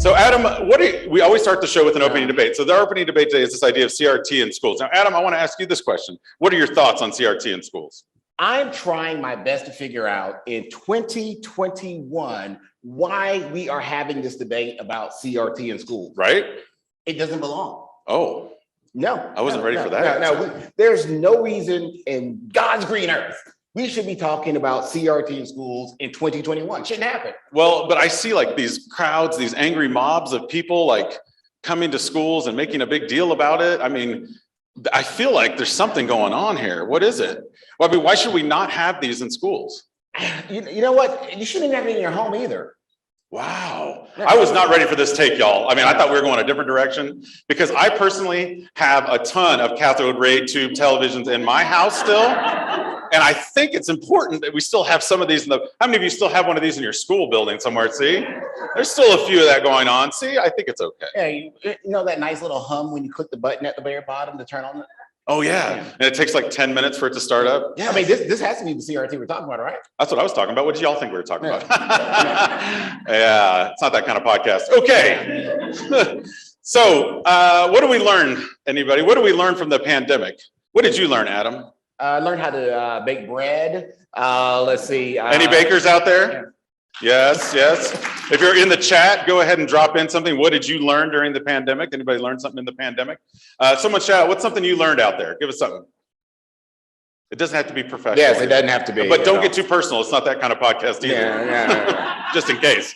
So Adam, we always start the show with an opening debate. So the opening debate today is this idea of CRT in schools. Now, Adam, I want to ask you this question. What are your thoughts on CRT in schools? I'm trying my best to figure out in 2021 why we are having this debate about CRT in schools. Right? It doesn't belong. Oh. No. I wasn't ready for that. There's no reason in God's green earth we should be talking about CRT in schools in 2021. Shouldn't happen. Well, but I see like these crowds, these angry mobs of people like coming to schools and making a big deal about it. I mean, I feel like there's something going on here. What is it? Well, I mean, why should we not have these in schools? You know what? You shouldn't have it in your home either. Wow. I was not ready for this take, y'all. I mean, I thought we were going a different direction because I personally have a ton of cathode ray tube televisions in my house still. And I think it's important that we still have some of these in the, how many of you still have one of these in your school building somewhere? See, there's still a few of that going on. See, I think it's okay. Yeah, you know that nice little hum when you click the button at the very bottom to turn on it? Oh yeah, and it takes like 10 minutes for it to start up. Yeah, I mean, this has to be the CRT we're talking about, right? That's what I was talking about. What did y'all think we were talking about? Yeah, it's not that kind of podcast. Okay. So what do we learn, anybody? What do we learn from the pandemic? What did you learn, Adam? I learned how to bake bread. Let's see. Any bakers out there? Yeah. Yes, yes. If you're in the chat, go ahead and drop in something. What did you learn during the pandemic? Anybody learn something in the pandemic? Someone shout, what's something you learned out there? Give us something. It doesn't have to be professional. Yes, it doesn't have to be. But don't get too personal. It's not that kind of podcast either. Yeah. Just in case.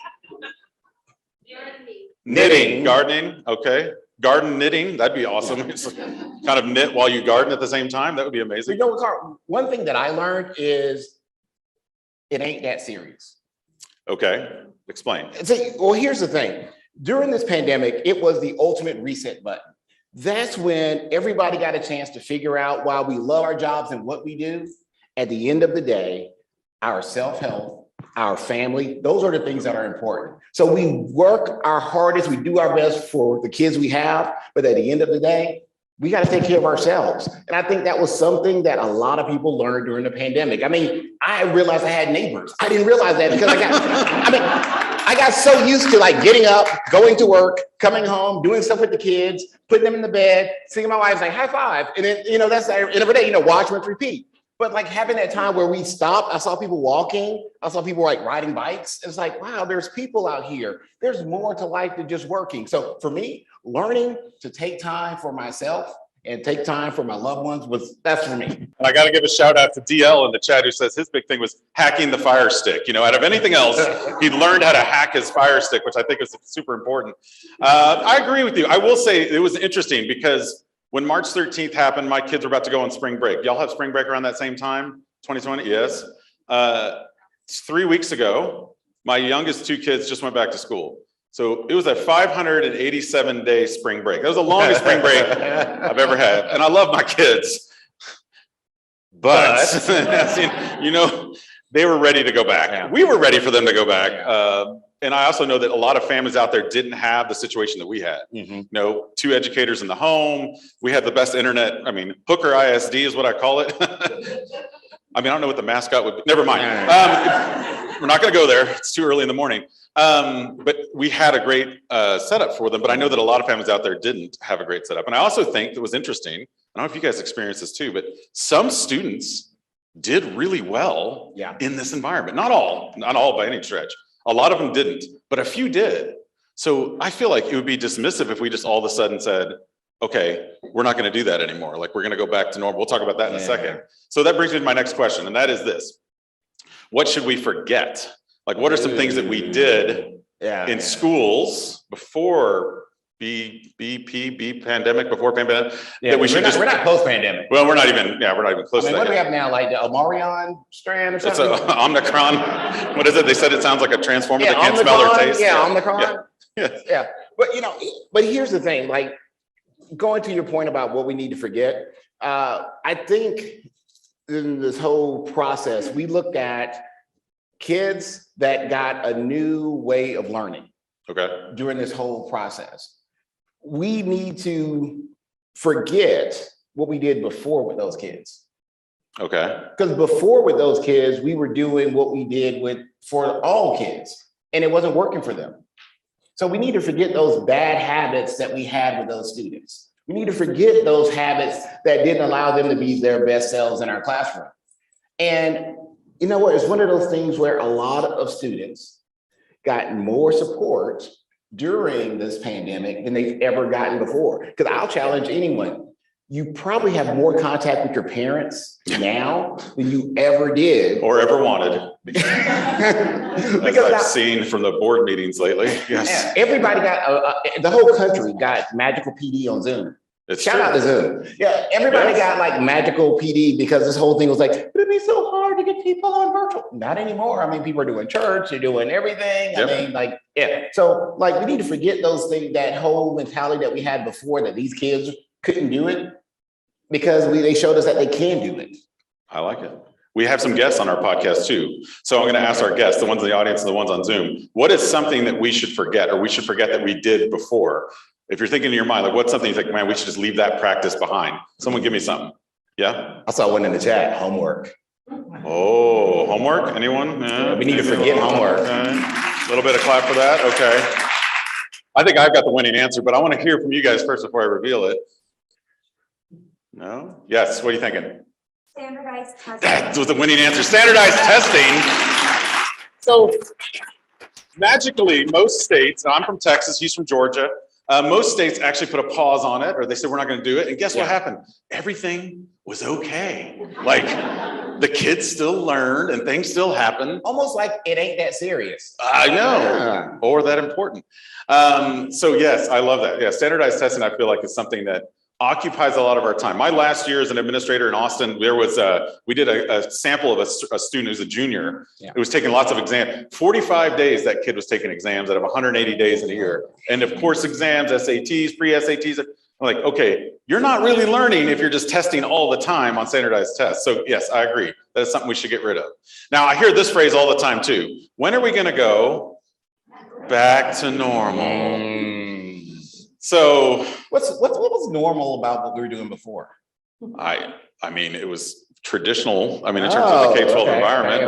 Knitting, gardening, okay. Garden knitting, that'd be awesome. Kind of knit while you garden at the same time. That would be amazing. You know, Carl, one thing that I learned is it ain't that serious. Okay, explain. Well, here's the thing. During this pandemic, it was the ultimate reset button. That's when everybody got a chance to figure out, while we love our jobs and what we do, at the end of the day, our self-help, our family, those are the things that are important. So we work our hardest, we do our best for the kids we have, but at the end of the day, we got to take care of ourselves. And I think that was something that a lot of people learned during the pandemic. I mean, I realized I had neighbors. I didn't realize that because I got so used to like getting up, going to work, coming home, doing stuff with the kids, putting them in the bed, seeing my wife like high five. And then, you know, that's every day, you know, watch, rinse, repeat. But like having that time where we stopped, I saw people walking, I saw people like riding bikes. It's like, wow, there's people out here. There's more to life than just working. So for me, learning to take time for myself and take time for my loved ones that's for me. And I got to give a shout out to DL in the chat who says his big thing was hacking the Fire Stick. You know, out of anything else, he learned how to hack his Fire Stick, which I think is super important. I agree with you. I will say it was interesting because when March 13th happened, my kids were about to go on spring break. Y'all have spring break around that same time, 2020? Yes. 3 weeks ago, my youngest two kids just went back to school. So it was a 587-day spring break. That was the longest spring break I've ever had. And I love my kids. But, you know, they were ready to go back. Yeah. We were ready for them to go back. And I also know that a lot of families out there didn't have the situation that we had. Mm-hmm. You know, 2 educators in the home. We had the best internet. I mean, Hooker ISD is what I call it. I mean, I don't know what the mascot would be. Never mind. We're not going to go there. It's too early in the morning. But we had a great setup for them. But I know that a lot of families out there didn't have a great setup. And I also think it was interesting. I don't know if you guys experienced this too, but some students did really well in this environment. Not all by any stretch. A lot of them didn't, but a few did. So I feel like it would be dismissive if we just all of a sudden said, okay, we're not going to do that anymore. Like we're going to go back to normal. We'll talk about that in a second. So that brings me to my next question, and that is this. What should we forget? Like what are some things that we did in schools before pandemic, before pandemic? Yeah, that we're not post-pandemic. Well, we're not even close to that. What do we have now? Like the Omarion strand or something? It's a Omicron. What is it? They said it sounds like a transformer that can't smell or taste. Yeah, Omicron. Yeah. But you know, but here's the thing, like going to your point about what we need to forget, I think in this whole process, we looked at kids that got a new way of learning during this whole process. We need to forget what we did before with those kids. Okay. Because before with those kids, we were doing what we did for all kids, and it wasn't working for them. So we need to forget those bad habits that we had with those students. We need to forget those habits that didn't allow them to be their best selves in our classroom. And you know what? It's one of those things where a lot of students got more support during this pandemic than they've ever gotten before. Because I'll challenge anyone. You probably have more contact with your parents now than you ever did. Or ever wanted. As I've seen from the board meetings lately. Yes. Everybody got, the whole country got magical PD on Zoom. Shout out to Zoom. Yeah, everybody got like magical PD because this whole thing was like, it'd be so hard to get people on virtual. Not anymore. I mean, people are doing church, they're doing everything. I mean, like, yeah. So like, we need to forget those things, that whole mentality that we had before that these kids couldn't do it, because they showed us that they can do it. I like it. We have some guests on our podcast too. So I'm going to ask our guests, the ones in the audience and the ones on Zoom, what is something that we should forget, or we should forget that we did before? If you're thinking in your mind, like what's something you think, man, we should just leave that practice behind. Someone give me something. Yeah? I saw one in the chat, homework. Oh, homework? Anyone? Yeah, we need to forget homework. Okay. A little bit of clap for that. Okay. I think I've got the winning answer, but I want to hear from you guys first before I reveal it. No? Yes, what are you thinking? Standardized testing. That was the winning answer. Standardized testing. So magically, most states, and I'm from Texas, he's from Georgia, most states actually put a pause on it, or they said, we're not going to do it. And guess what happened? Everything was okay. Like the kids still learned and things still happen. Almost like it ain't that serious. I know, or that important. So yes, I love that. Yeah, standardized testing, I feel like is something that occupies a lot of our time. My last year as an administrator in Austin, there was we did a sample of a student who's a junior. It was taking lots of exams. 45 days that kid was taking exams out of 180 days in a year. And of course, exams, SATs, pre-SATs. I'm like, okay, you're not really learning if you're just testing all the time on standardized tests. So yes, I agree. That is something we should get rid of. Now, I hear this phrase all the time too. When are we gonna go back to normal? So what was normal about what we were doing before? I mean, it was traditional. I mean, in terms of the K-12 environment,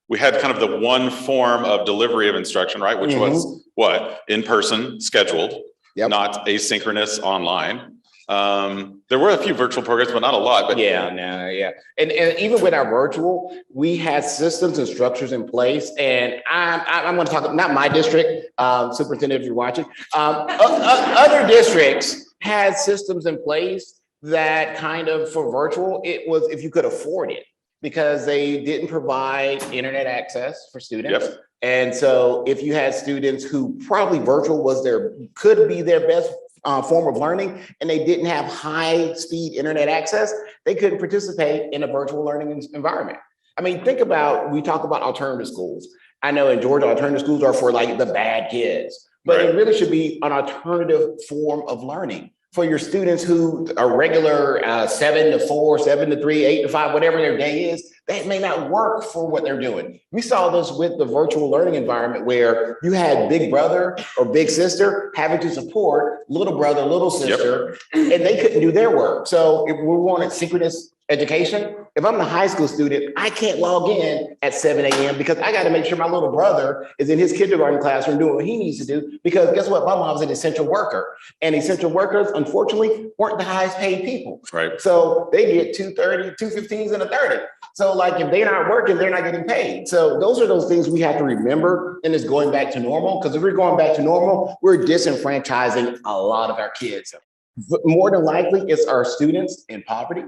we had kind of the one form of delivery of instruction, right? Which was what? In person, scheduled, not asynchronous online. There were a few virtual programs, but not a lot. But and even with our virtual, we had systems and structures in place. And I'm going to talk, not my district, superintendent, if you're watching, other districts had systems in place that kind of, for virtual, it was if you could afford it, because they didn't provide internet access for students. And so if you had students who probably virtual could be their best form of learning, and they didn't have high-speed internet access, they couldn't participate in a virtual learning environment. I mean, we talk about alternative schools. I know in Georgia, alternative schools are for like the bad kids, but it really should be an alternative form of learning for your students who are regular 7 to 4, 7 to 3, 8 to 5, whatever their day is. That may not work for what they're doing. We saw this with the virtual learning environment where you had big brother or big sister having to support little brother, little sister, and they couldn't do their work. So if we wanted synchronous education, if I'm a high school student, I can't log in at 7 a.m. because I got to make sure my little brother is in his kindergarten classroom doing what he needs to do, because guess what? My mom's an essential worker, and essential workers, unfortunately, weren't the highest paid people. So they get 230, 215s and a 30. So like if they're not working, they're not getting paid. So those are those things we have to remember in this going back to normal, because if we're going back to normal, we're disenfranchising a lot of our kids. But more than likely, it's our students in poverty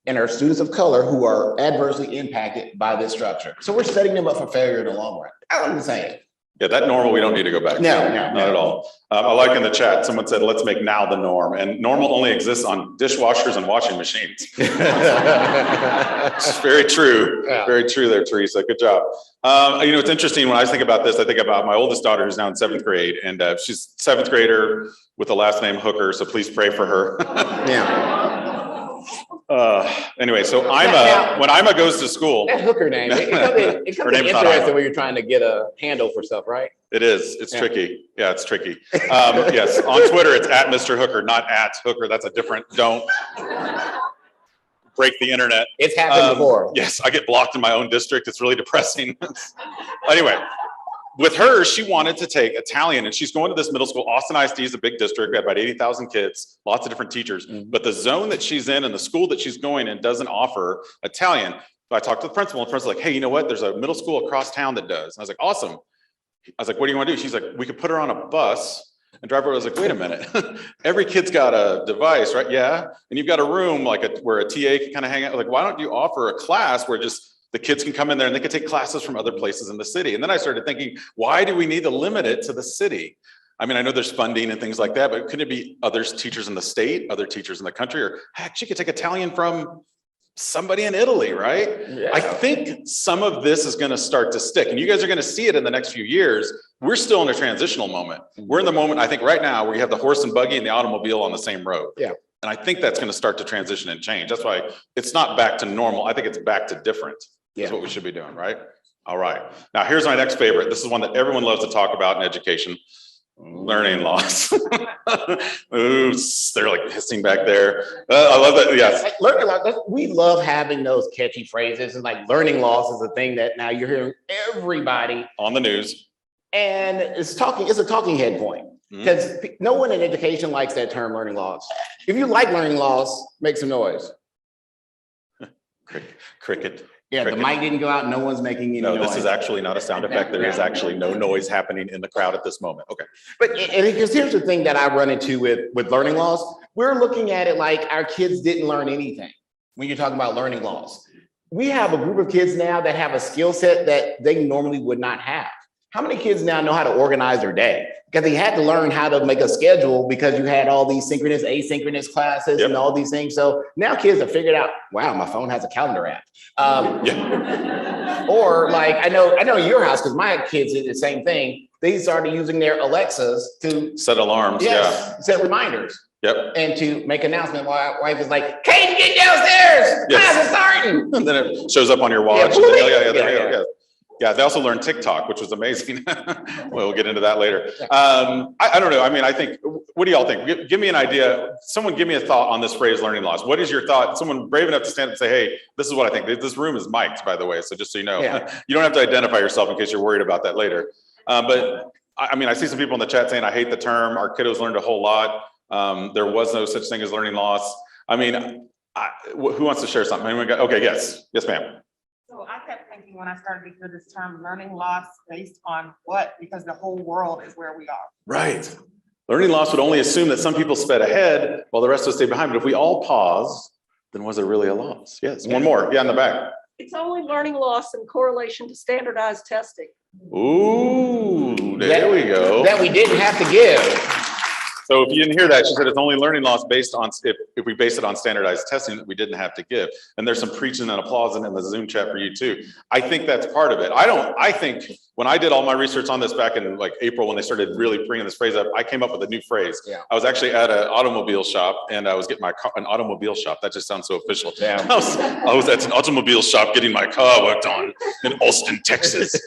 and our students of color who are adversely impacted by this structure. So we're setting them up for failure in the long run. I'm just saying. Yeah, that normal, we don't need to go back to. No, not at all. I like in the chat, someone said, let's make now the norm. And normal only exists on dishwashers and washing machines. It's very true. Very true there, Teresa. Good job. You know, it's interesting when I think about this, I think about my oldest daughter who's now in 7th grade, and she's 7th grader with the last name Hooker. So please pray for her. Anyway, so when Ima goes to school. That Hooker name, it comes in interesting when you're trying to get a handle for stuff, right? It is. It's tricky. Yeah, it's tricky. Yes, on Twitter, it's at Mr. Hooker, not at Hooker. That's a different, don't break the internet. It's happened before. Yes, I get blocked in my own district. It's really depressing. Anyway, with her, she wanted to take Italian, and she's going to this middle school. Austin ISD is a big district. We had about 80,000 kids, lots of different teachers. But the zone that she's in and the school that she's going in doesn't offer Italian. So I talked to the principal, and the principal's like, hey, you know what? There's a middle school across town that does. And I was like, awesome. I was like, what do you want to do? She's like, we could put her on a bus and drive her. I was like, wait a minute. Every kid's got a device, right? Yeah. And you've got a room like where a TA can kind of hang out. Like, why don't you offer a class where just the kids can come in there and they can take classes from other places in the city? And then I started thinking, why do we need to limit it to the city? I mean, I know there's funding and things like that, but couldn't it be other teachers in the state, other teachers in the country, or heck, she could take Italian from somebody in Italy, right? Yeah. I think some of this is going to start to stick, and you guys are going to see it in the next few years. We're still in a transitional moment. We're in the moment, I think right now, where you have the horse and buggy and the automobile on the same road. Yeah. And I think that's going to start to transition and change. That's why it's not back to normal. I think it's back to different. That's what we should be doing, right? All right. Now, here's my next favorite. This is one that everyone loves to talk about in education. Learning loss. Ooh, they're like hissing back there. I love that. Yes. Learning loss. We love having those catchy phrases, and like learning loss is a thing that now you're hearing everybody on the news. And it's a talking head point, because no one in education likes that term learning loss. If you like learning loss, make some noise. Cricket. Yeah, the mic didn't go out. No one's making any noise. No, this is actually not a sound effect. There is actually no noise happening in the crowd at this moment. Okay. But because here's the thing that I run into with learning loss. We're looking at it like our kids didn't learn anything when you're talking about learning loss. We have a group of kids now that have a skill set that they normally would not have. How many kids now know how to organize their day? Because they had to learn how to make a schedule because you had all these synchronous, asynchronous classes and all these things. So now kids have figured out, wow, my phone has a calendar app. Or like, I know in your house, because my kids did the same thing. They started using their Alexas to set alarms, set reminders. Yep. And to make announcement. My wife was like, Kate, get downstairs. Class is starting. And then it shows up on your watch. Yeah, they also learned Tik Tok, which was amazing. We'll get into that later. I don't know. I mean, I think, what do y'all think? Give me an idea. Someone give me a thought on this phrase, learning loss. What is your thought? Someone brave enough to stand up and say, hey, this is what I think. This room is mic'd, by the way. So just so you know, you don't have to identify yourself in case you're worried about that later. But I mean, I see some people in the chat saying, I hate the term. Our kiddos learned a whole lot. There was no such thing as learning loss. I mean, who wants to share something? Anyone got, okay, yes, ma'am. So I kept thinking when I started to hear this term, learning loss based on what? Because the whole world is where we are. Right. Learning loss would only assume that some people sped ahead while the rest of us stayed behind. But if we all paused, then was there really a loss? Yes, one more. Yeah, in the back. It's only learning loss in correlation to standardized testing. Ooh, there we go. That we didn't have to give. So if you didn't hear that, she said it's only learning loss based on, if we base it on standardized testing that we didn't have to give. And there's some preaching and applauding in the Zoom chat for you too. I think that's part of it. I think when I did all my research on this back in like April, when they started really bringing this phrase up, I came up with a new phrase. Yeah. I was actually at an automobile shop and I was getting my car, an automobile shop. That just sounds so official. Yeah. I was at an automobile shop getting my car worked on in Austin, Texas.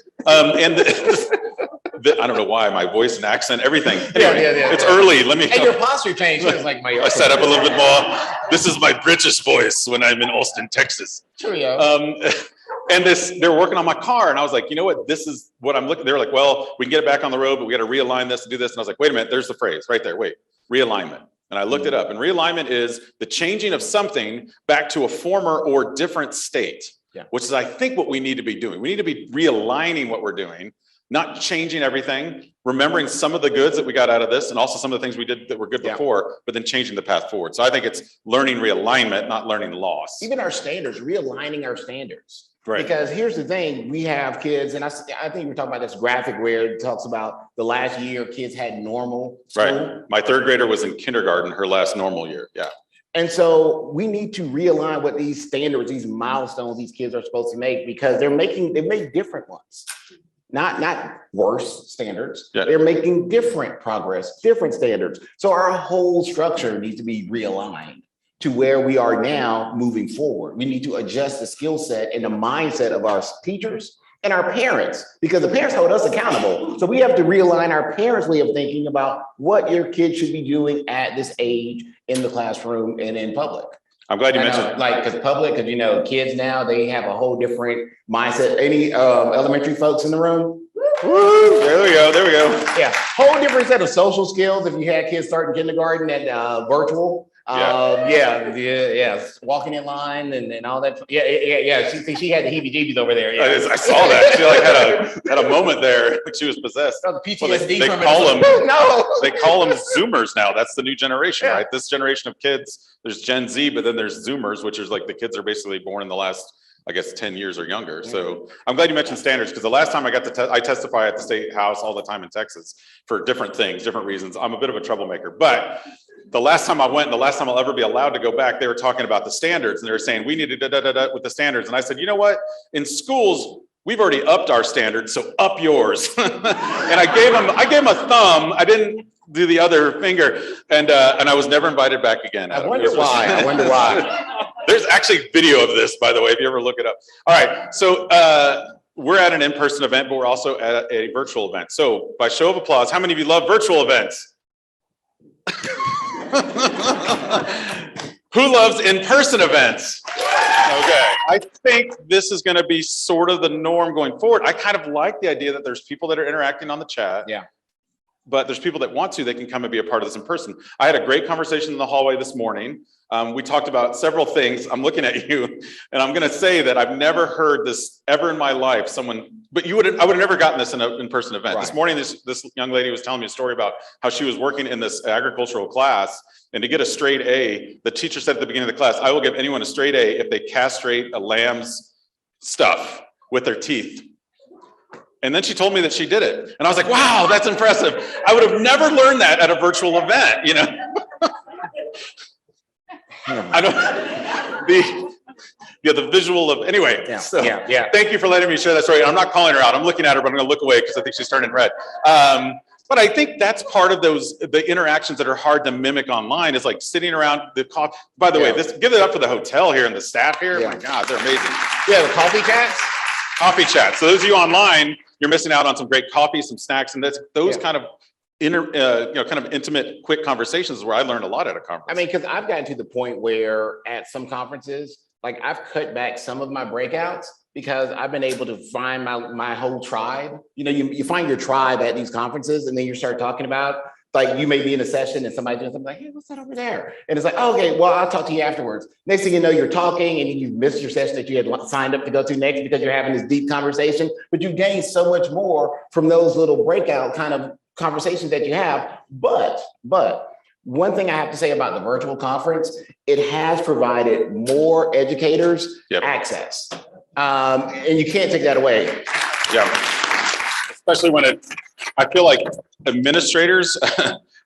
I don't know why, my voice and accent, everything. Anyway, it's early. Let me. And your posture changed. It was like I set up a little bit more. This is my British voice when I'm in Austin, Texas. And they're working on my car, and I was like, you know what? This is what I'm looking. They were like, well, we can get it back on the road, but we got to realign this to do this. And I was like, wait a minute. There's the phrase right there. Wait, realignment. And I looked it up, and realignment is the changing of something back to a former or different state, which is, I think, what we need to be doing. We need to be realigning what we're doing. Not changing everything, remembering some of the goods that we got out of this and also some of the things we did that were good before, but then changing the path forward. So I think it's learning realignment, not learning loss. Even our standards, realigning our standards. Right. Because here's the thing, we have kids, and I think we're talking about this graphic where it talks about the last year kids had normal school. Right. My third grader was in kindergarten, her last normal year. Yeah. And so we need to realign what these standards, these milestones these kids are supposed to make, because they make different ones. Not worse standards. They're making different progress, different standards. So our whole structure needs to be realigned to where we are now moving forward. We need to adjust the skill set and the mindset of our teachers and our parents, because the parents hold us accountable. So we have to realign our parents' way of thinking about what your kids should be doing at this age in the classroom and in public. I'm glad you mentioned like, because kids now, they have a whole different mindset. Any elementary folks in the room? Woo! There we go. There we go. Yeah, whole different set of social skills if you had kids starting kindergarten and virtual. Walking in line and all that. Yeah. She had the heebie-jeebies over there. Yeah, I saw that. She like had a moment there, like she was possessed. Oh, the PTSD Well, they from call it. them No. they call them Zoomers now. That's the new generation, Yeah. right? This generation of kids. There's Gen Z, but then there's Zoomers, which is like the kids are basically born in the last, I guess, 10 years or younger. So I'm glad you mentioned standards, because the last time I got to I testify at the state house all the time in Texas for different things, different reasons. I'm a bit of a troublemaker, but the last time I went and the last time I'll ever be allowed to go back, they were talking about the standards and they were saying we need to with the standards. And I said, you know what? In schools, we've already upped our standards, so up yours. And I gave him a thumb. I didn't do the other finger, and I was never invited back again. I wonder why. There's actually video of this, by the way, if you ever look it up. All right, so we're at an in-person event, but we're also at a virtual event. So by show of applause, how many of you love virtual events? Who loves in-person events? Okay, I think this is going to be sort of the norm going forward. I kind of like the idea that there's people that are interacting on the chat. Yeah. But there's people that want to, they can come and be a part of this in person. I had a great conversation in the hallway this morning. We talked about several things. I'm looking at you, and I'm going to say that I've never heard this ever in my life. I would have never gotten this in an in-person event. Right. This morning, this young lady was telling me a story about how she was working in this agricultural class, and to get a straight A, the teacher said at the beginning of the class, I will give anyone a straight A if they castrate a lamb's stuff with their teeth. And then she told me that she did it. And I was like, wow, that's impressive. I would have never learned that at a virtual event, you know? I don't, the visual of, anyway. Yeah, So yeah. Thank you for letting me share that story. I'm not calling her out. I'm looking at her, but I'm gonna look away because I think she's turning red. But I think that's part of the interactions that are hard to mimic online, is like sitting around the coffee. By the way, give it up for the hotel here and the staff here. Yeah. My God, they're amazing. Yeah, the coffee chats. Coffee chat. So those of you online, you're missing out on some great coffee, some snacks, and those kind of kind of intimate, quick conversations is where I learned a lot at a conference. I mean, because I've gotten to the point where at some conferences, like I've cut back some of my breakouts because I've been able to find my whole tribe. You know, you find your tribe at these conferences, and then you start talking about, like, you may be in a session and somebody doing something like, hey, what's that over there? And it's like, oh, okay, well, I'll talk to you afterwards. Next thing you know, you're talking and you missed your session that you had signed up to go to next because you're having this deep conversation, but you gain so much more from those little breakout kind of conversations that you have. But one thing I have to say about the virtual conference, it has provided more educators access. And you can't take that away. Yeah. Especially when I feel like administrators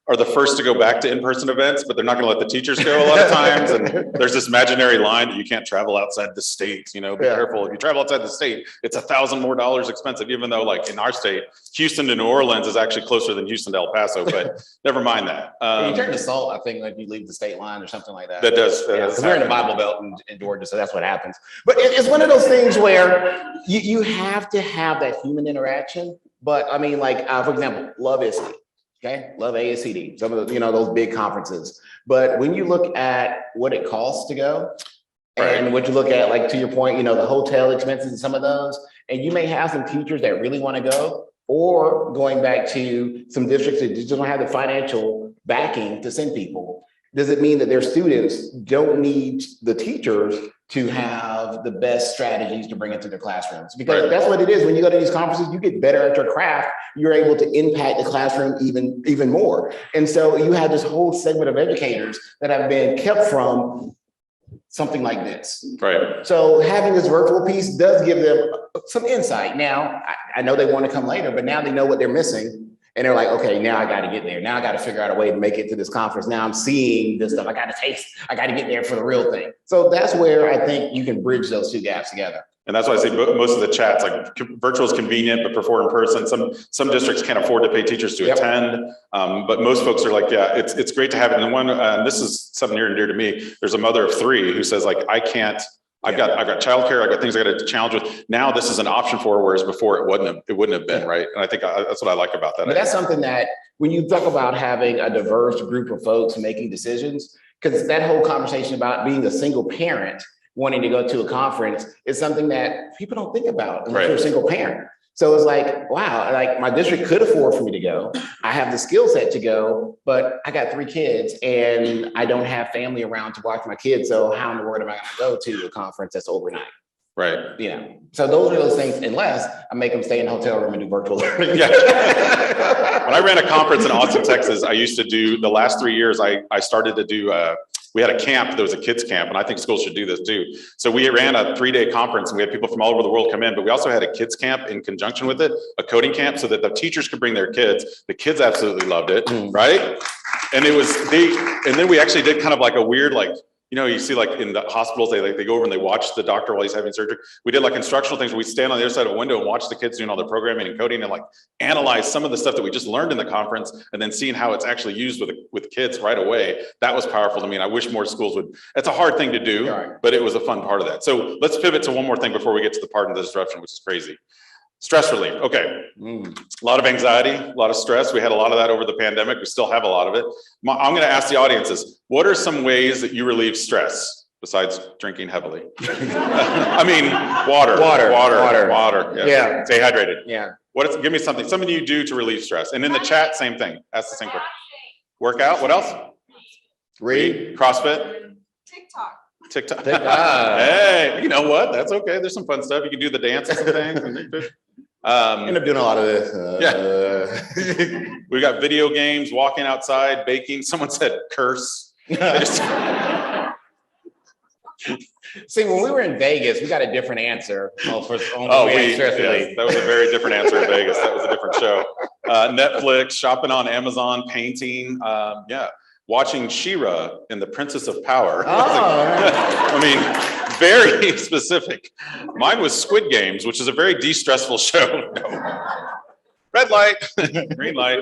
are the first to go back to in-person events, but they're not going to let the teachers go a lot of times. And there's this imaginary line that you can't travel outside the state. You know, be careful. If you travel outside the state, it's $1,000 more expensive, even though, like, in our state, Houston to New Orleans is actually closer than Houston to El Paso, but never mind that. You turn to salt, I think, like you leave the state line or something like that. That does. Because we're in the Bible Belt in Georgia, so that's what happens. But it's one of those things where you have to have that human interaction. But I mean, like, for example, love ISTE. Okay, love ASCD, some of the, those big conferences. But when you look at what it costs to go, and what you look at, like, to your point, the hotel expenses and some of those, and you may have some teachers that really want to go, or going back to some districts that just don't have the financial backing to send people. Does it mean that their students don't need the teachers to have the best strategies to bring into their classrooms? Because that's what it is. When you go to these conferences, you get better at your craft. You're able to impact the classroom even more. And so you have this whole segment of educators that have been kept from something like this. Right. So having this virtual piece does give them some insight. Now, I know they want to come later, but now they know what they're missing. And they're like, okay, now I got to get there. Now I got to figure out a way to make it to this conference. Now I'm seeing this stuff. I got to taste. I got to get there for the real thing. So that's where I think you can bridge those two gaps together. And that's why I say most of the chats, like, virtual is convenient, but prefer in person. Some districts can't afford to pay teachers to attend, but most folks are like, yeah, it's great to have it. And this is something near and dear to me. There's a mother of 3 who says, like, I can't. I've got childcare. I've got things I got to challenge with. Now this is an option for her, whereas before it wouldn't have been, right? And I think that's what I like about that. But that's something that when you talk about having a diverse group of folks making decisions, because that whole conversation about being a single parent wanting to go to a conference is something that people don't think about unless you're a single parent. So it's like, wow, like my district could afford for me to go. I have the skill set to go, but I got 3 kids and I don't have family around to watch my kids. So how in the world am I going to go to a conference that's overnight? Right. You know, so those are those things, unless I make them stay in a hotel room and do virtual learning. Yeah. When I ran a conference in Austin, Texas, I used to do the last 3 years, I started to do, we had a camp, there was a kids camp, and I think schools should do this too. So we ran a 3-day conference and we had people from all over the world come in, but we also had a kids camp in conjunction with it, a coding camp, so that the teachers could bring their kids. The kids absolutely loved it, right? And it was, and then we actually did kind of like a weird, like, you know, you see like in the hospitals, they go over and they watch the doctor while he's having surgery. We did like instructional things where we stand on the other side of a window and watch the kids doing all their programming and coding and like analyze some of the stuff that we just learned in the conference and then seeing how it's actually used with kids right away. That was powerful to me. And I wish more schools would, it's a hard thing to do, but it was a fun part of that. So let's pivot to one more thing before we get to the part of the disruption, which is crazy. Stress relief. Okay. A lot of anxiety, a lot of stress. We had a lot of that over the pandemic. We still have a lot of it. I'm going to ask the audiences, what are some ways that you relieve stress besides drinking heavily? I mean, water. Yeah. Stay hydrated. Yeah. Give me something you do to relieve stress. And in the chat, same thing. Ask the same question. Workout. What else? Read. CrossFit. TikTok. Hey, you know what? That's okay. There's some fun stuff. You can do the dances and things. End up doing a lot of this. Yeah. We got video games, walking outside, baking. Someone said curse. See, when we were in Vegas, we got a different answer. That was a very different answer in Vegas. That was a different show. Netflix, shopping on Amazon, painting. Yeah. Watching She-Ra and the Princess of Power. I mean, very specific. Mine was Squid Games, which is a very de-stressful show. Red light, green light.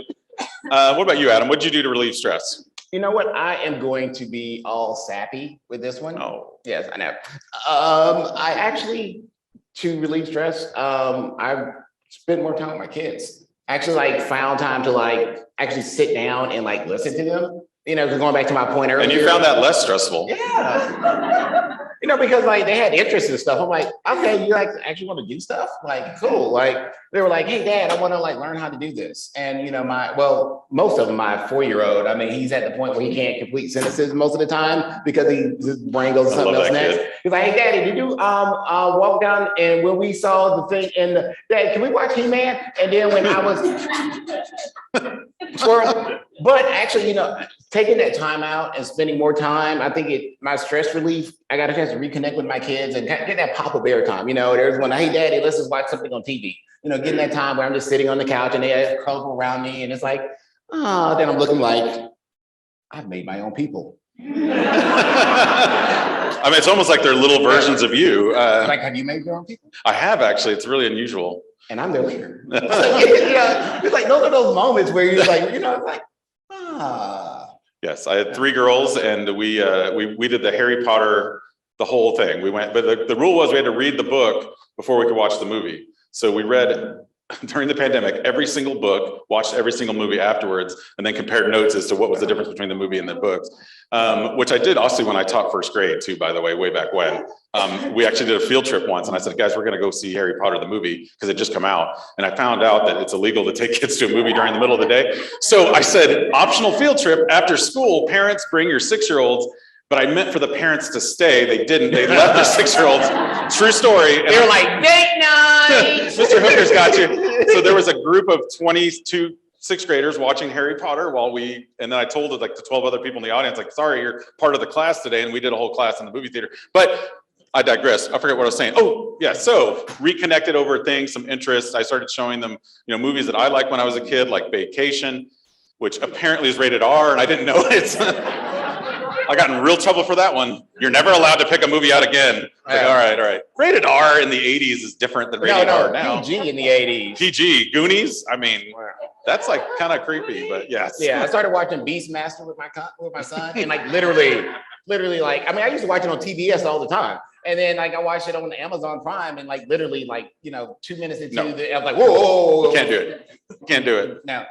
What about you, Adam? What'd you do to relieve stress? You know what? I am going to be all sappy with this one. Oh. Yes, I know. I actually, to relieve stress, I've spent more time with my kids. Actually, like, found time to like actually sit down and like listen to them. You know, going back to my point earlier. And you found that less stressful. Yeah. You know, because like they had interest in stuff. I'm like, okay, you like actually want to do stuff? Like, cool. Like they were like, hey, Dad, I want to like learn how to do this. And you know, most of them, my 4-year-old, I mean, he's at the point where he can't complete sentences most of the time because his brain goes to something else next. He's like, hey, Daddy, did you walk down and when we saw the thing in the Dad, can we watch He-Man? And then when I was but actually, you know, taking that time out and spending more time, I think my stress relief, I got a chance to reconnect with my kids and get that Papa Bear time. You know, there's when, hey, Daddy, let's just watch something on TV. You know, getting that time where I'm just sitting on the couch and they curl around me and it's like, then I'm looking like, I've made my own people. I mean, it's almost like they're little versions of you. Like, have you made your own people? I have, actually. It's really unusual. And I'm their leader. It's like those are those moments where you're like, you know, it's like, Yes, I had 3 girls, and we did the Harry Potter, the whole thing. We went, but the rule was we had to read the book before we could watch the movie. So we read during the pandemic every single book, watched every single movie afterwards, and then compared notes as to what was the difference between the movie and the books. Which I did also when I taught first grade too, by the way, way back when. We actually did a field trip once, and I said, guys, we're going to go see Harry Potter, the movie, because it just come out. And I found out that it's illegal to take kids to a movie during the middle of the day. So I said, optional field trip after school, parents bring your 6-year-olds. But I meant for the parents to stay. They didn't. They left their 6-year-olds. True story. They were like, date night. Mr. Hooker's got you. So there was a group of 22 6th graders watching Harry Potter and then I told like the 12 other people in the audience, like, sorry, you're part of the class today. And we did a whole class in the movie theater. But I digress. I forget what I was saying. Oh, yeah. So reconnected over things, some interests. I started showing them, you know, movies that I liked when I was a kid, like Vacation, which apparently is rated R, and I didn't know it. I got in real trouble for that one. You're never allowed to pick a movie out again. Like, all right. Rated R in the 80s is different than rated R now. PG in the 80s. PG. Goonies? I mean, that's like kind of creepy, but yes. Yeah, I started watching Beastmaster with my son, and like literally like, I mean, I used to watch it on TBS all the time. And then like I watched it on Amazon Prime and like literally like, you know, 2 minutes into I was like, whoa. You can't do it. You can't do it. No.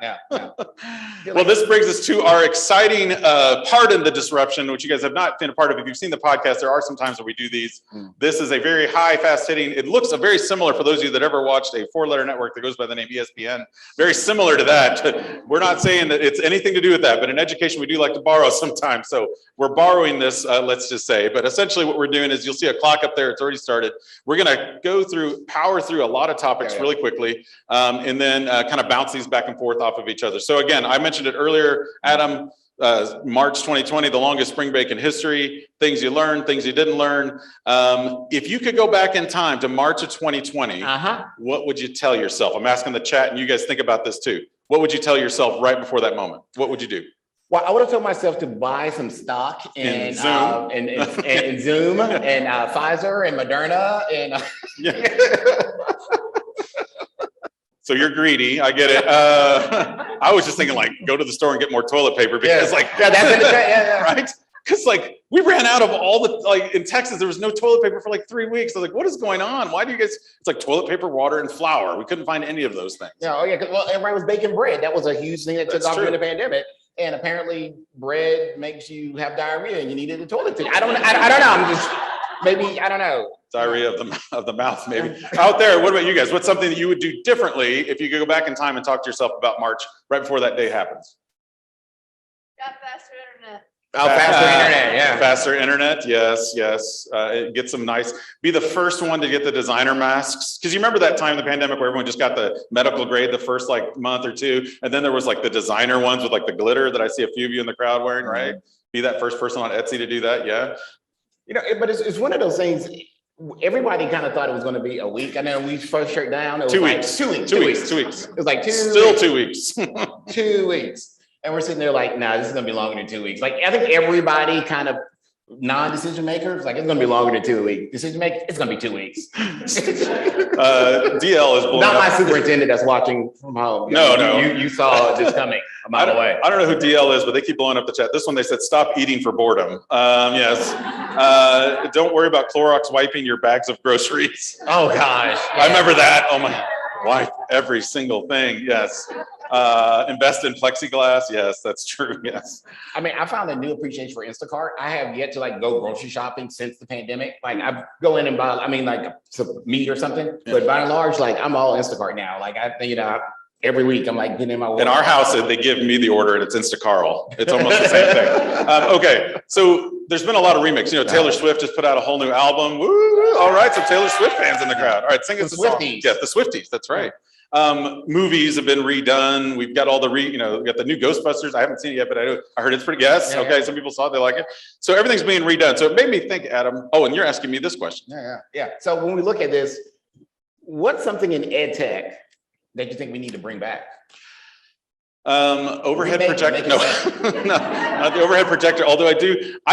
Well, this brings us to our exciting part in the disruption, which you guys have not been a part of. If you've seen the podcast, there are some times where we do these. This is a very high, fast hitting. It looks very similar for those of you that ever watched a 4-letter network that goes by the name ESPN. Very similar to that. We're not saying that it's anything to do with that, but in education, we do like to borrow sometimes. So we're borrowing this, let's just say. But essentially what we're doing is you'll see a clock up there. It's already started. We're going to power through a lot of topics really quickly, and then kind of bounce these back and forth off of each other. So again, I mentioned it earlier, Adam, March 2020, the longest spring break in history, things you learned, things you didn't learn. If you could go back in time to March of 2020, what would you tell yourself? I'm asking the chat and you guys think about this too. What would you tell yourself right before that moment? What would you do? Well, I would have told myself to buy some stock in Zoom and Pfizer and Moderna and. So you're greedy, I get it. I was just thinking like, go to the store and get more toilet paper because right? Because like we ran out of all the, like in Texas, there was no toilet paper for like 3 weeks. I was like, what is going on? Why do you guys, it's like toilet paper, water, and flour. We couldn't find any of those things. Well, everybody was baking bread. That was a huge thing that took off during the pandemic. And apparently bread makes you have diarrhea and you needed a toilet paper. I don't know. I'm just, maybe, I don't know. Diarrhea of the mouth, maybe. Out there, what about you guys? What's something that you would do differently if you could go back in time and talk to yourself about March right before that day happens? Got faster internet. Oh, faster internet, yeah. Faster internet, yes. Get some nice, be the first one to get the designer masks. Because you remember that time in the pandemic where everyone just got the medical grade the first like month or two. And then there was like the designer ones with like the glitter that I see a few of you in the crowd wearing, right? Be that first person on Etsy to do that, yeah. You know, but it's one of those things. Everybody kind of thought it was going to be a week. I know we first shut down. It was 2 like weeks. 2 weeks. 2 weeks. 2 weeks. It was like Still 2 weeks. 2 weeks. And we're sitting there like, nah, this is going to be longer than 2 weeks. Like, I think everybody kind of non-decision makers, like, it's going to be longer than 2 weeks. Decision maker, it's going to be 2 weeks. DL is blowing Not up. my superintendent that's watching from home. No. You saw this coming a mile away. I don't know who DL is, but they keep blowing up the chat. This one, they said, stop eating for boredom. Yes. Don't worry about Clorox wiping your bags of groceries. Oh, gosh. I remember that. Oh, my. Wipe every single thing. Yes. Invest in plexiglass. Yes, that's true. Yes. I mean, I found a new appreciation for Instacart. I have yet to like go grocery shopping since the pandemic. Like I go in and buy, I mean, like some meat or something, but by and large, like I'm all Instacart now. Like every week I'm like getting in my order. In our house, they give me the order and it's Instacarl. It's almost the same thing. Okay, so there's been a lot of remix. You know, Taylor Swift just put out a whole new album. Woo! All right, some Taylor Swift fans in the crowd. All right, sing us a song. Swifties. Yeah, the Swifties. That's right. Movies have been redone. We've got all the we got the new Ghostbusters. I haven't seen it yet, but I heard it's pretty. Yes. Okay. Some people saw it. They like it. So everything's being redone. So it made me think, Adam. Oh, and you're asking me this question. Yeah. So when we look at this, what's something in ed tech that you think we need to bring back? Overhead projector. No, not the overhead projector. Although I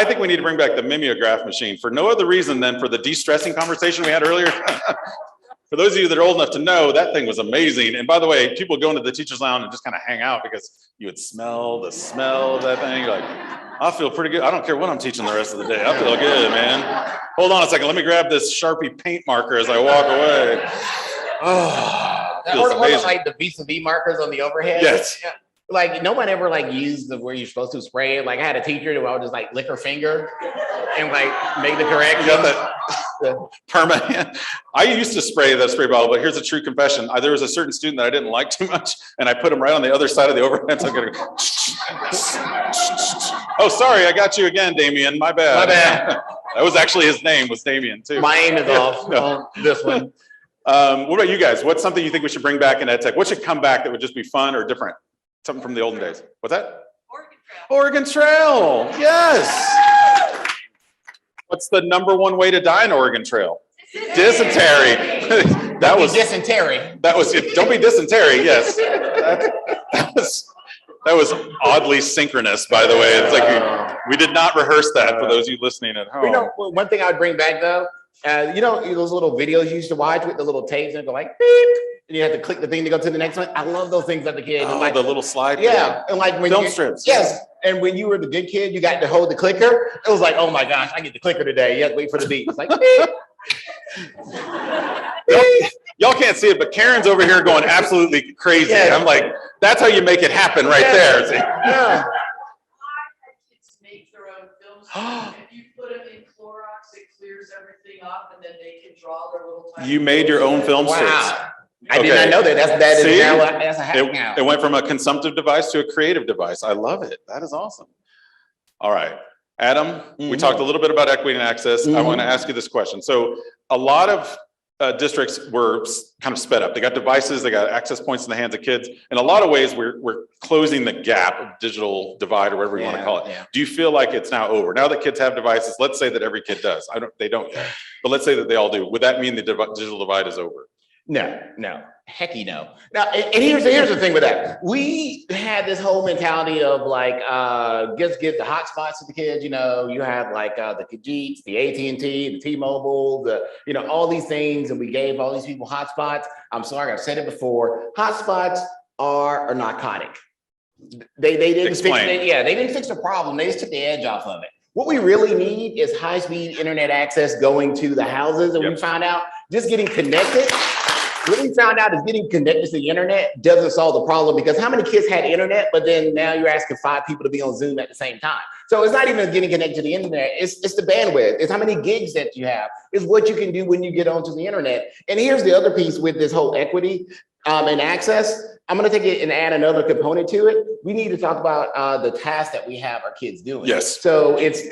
think we need to bring back the mimeograph machine for no other reason than for the de-stressing conversation we had earlier. For those of you that are old enough to know, that thing was amazing. And by the way, people go into the teacher's lounge and just kind of hang out because you would smell the smell of that thing. You're like, I feel pretty good. I don't care what I'm teaching the rest of the day. I feel good, man. Hold on a second. Let me grab this Sharpie paint marker as I walk away. Oh, feels amazing. Like the vis-a-vis markers on the overhead. Yes. Yeah. Like no one ever like used where you're supposed to spray it. Like I had a teacher that would just like lick her finger and like make the correction. You got that permanent. I used to spray the spray bottle, but here's a true confession. There was a certain student that I didn't like too much, and I put him right on the other side of the overhead. So I'm gonna go, oh, sorry, I got you again, Damien. My bad. My bad. That was actually his name, was Damien too. My aim is off on this one. What about you guys? What's something you think we should bring back in ed tech? What should come back that would just be fun or different? Something from the olden days. What's that? Oregon Trail. Yes. What's the #1 way to die in Oregon Trail? Dysentery. That was dysentery. That was it. Don't be dysentery. Yes. That was oddly synchronous, by the way. It's like we did not rehearse that for those of you listening at home. You know, one thing I would bring back though, those little videos you used to watch with the little tapes and go like beep, and you have to click the thing to go to the next one. I love those things as a kid. Oh, like the little slide. Yeah, and like when film strips. Yes, and when you were the good kid, you got to hold the clicker. It was like, oh my gosh, I get the clicker today. You have to wait for the beep. It's like beep. Y'all can't see it, but Karen's over here going absolutely crazy. Yeah. I'm like, that's how you make it happen right there. See? Yeah. Kids make their own films. If you put them in Clorox, it clears everything up, and then they can draw their little. tiny You made your own film strips. Wow. I did not know that. That is See? now, that's a hack now. It went from a consumptive device to a creative device. I love it. That is awesome. All right. Adam, we talked a little bit about equity and access. I want to ask you this question. So a lot of districts were kind of sped up. They got devices, they got access points in the hands of kids. In a lot of ways, we're closing the gap of digital divide or whatever you want to call it. Yeah. Do you feel like it's now over? Now that kids have devices, let's say that every kid does. They don't yet, but let's say that they all do. Would that mean the digital divide is over? No, hecky no. Now, and here's the thing with that. We had this whole mentality of like, just give the hotspots to the kids. You know, you have like the Khajiits, the AT&T, the T-Mobile, all these things, and we gave all these people hotspots. I'm sorry, I've said it before. Hotspots are a narcotic. They didn't Explain. they didn't fix the problem. They just took the edge off of it. What we really need is high-speed internet access going to the houses, and we found out just getting connected. What we found out is getting connected to the internet doesn't solve the problem, because how many kids had internet, but then now you're asking 5 people to be on Zoom at the same time. So it's not even getting connected to the internet. It's the bandwidth. It's how many gigs that you have. It's what you can do when you get onto the internet. And here's the other piece with this whole equity and access. I'm going to take it and add another component to it. We need to talk about the tasks that we have our kids doing. Yes. So it's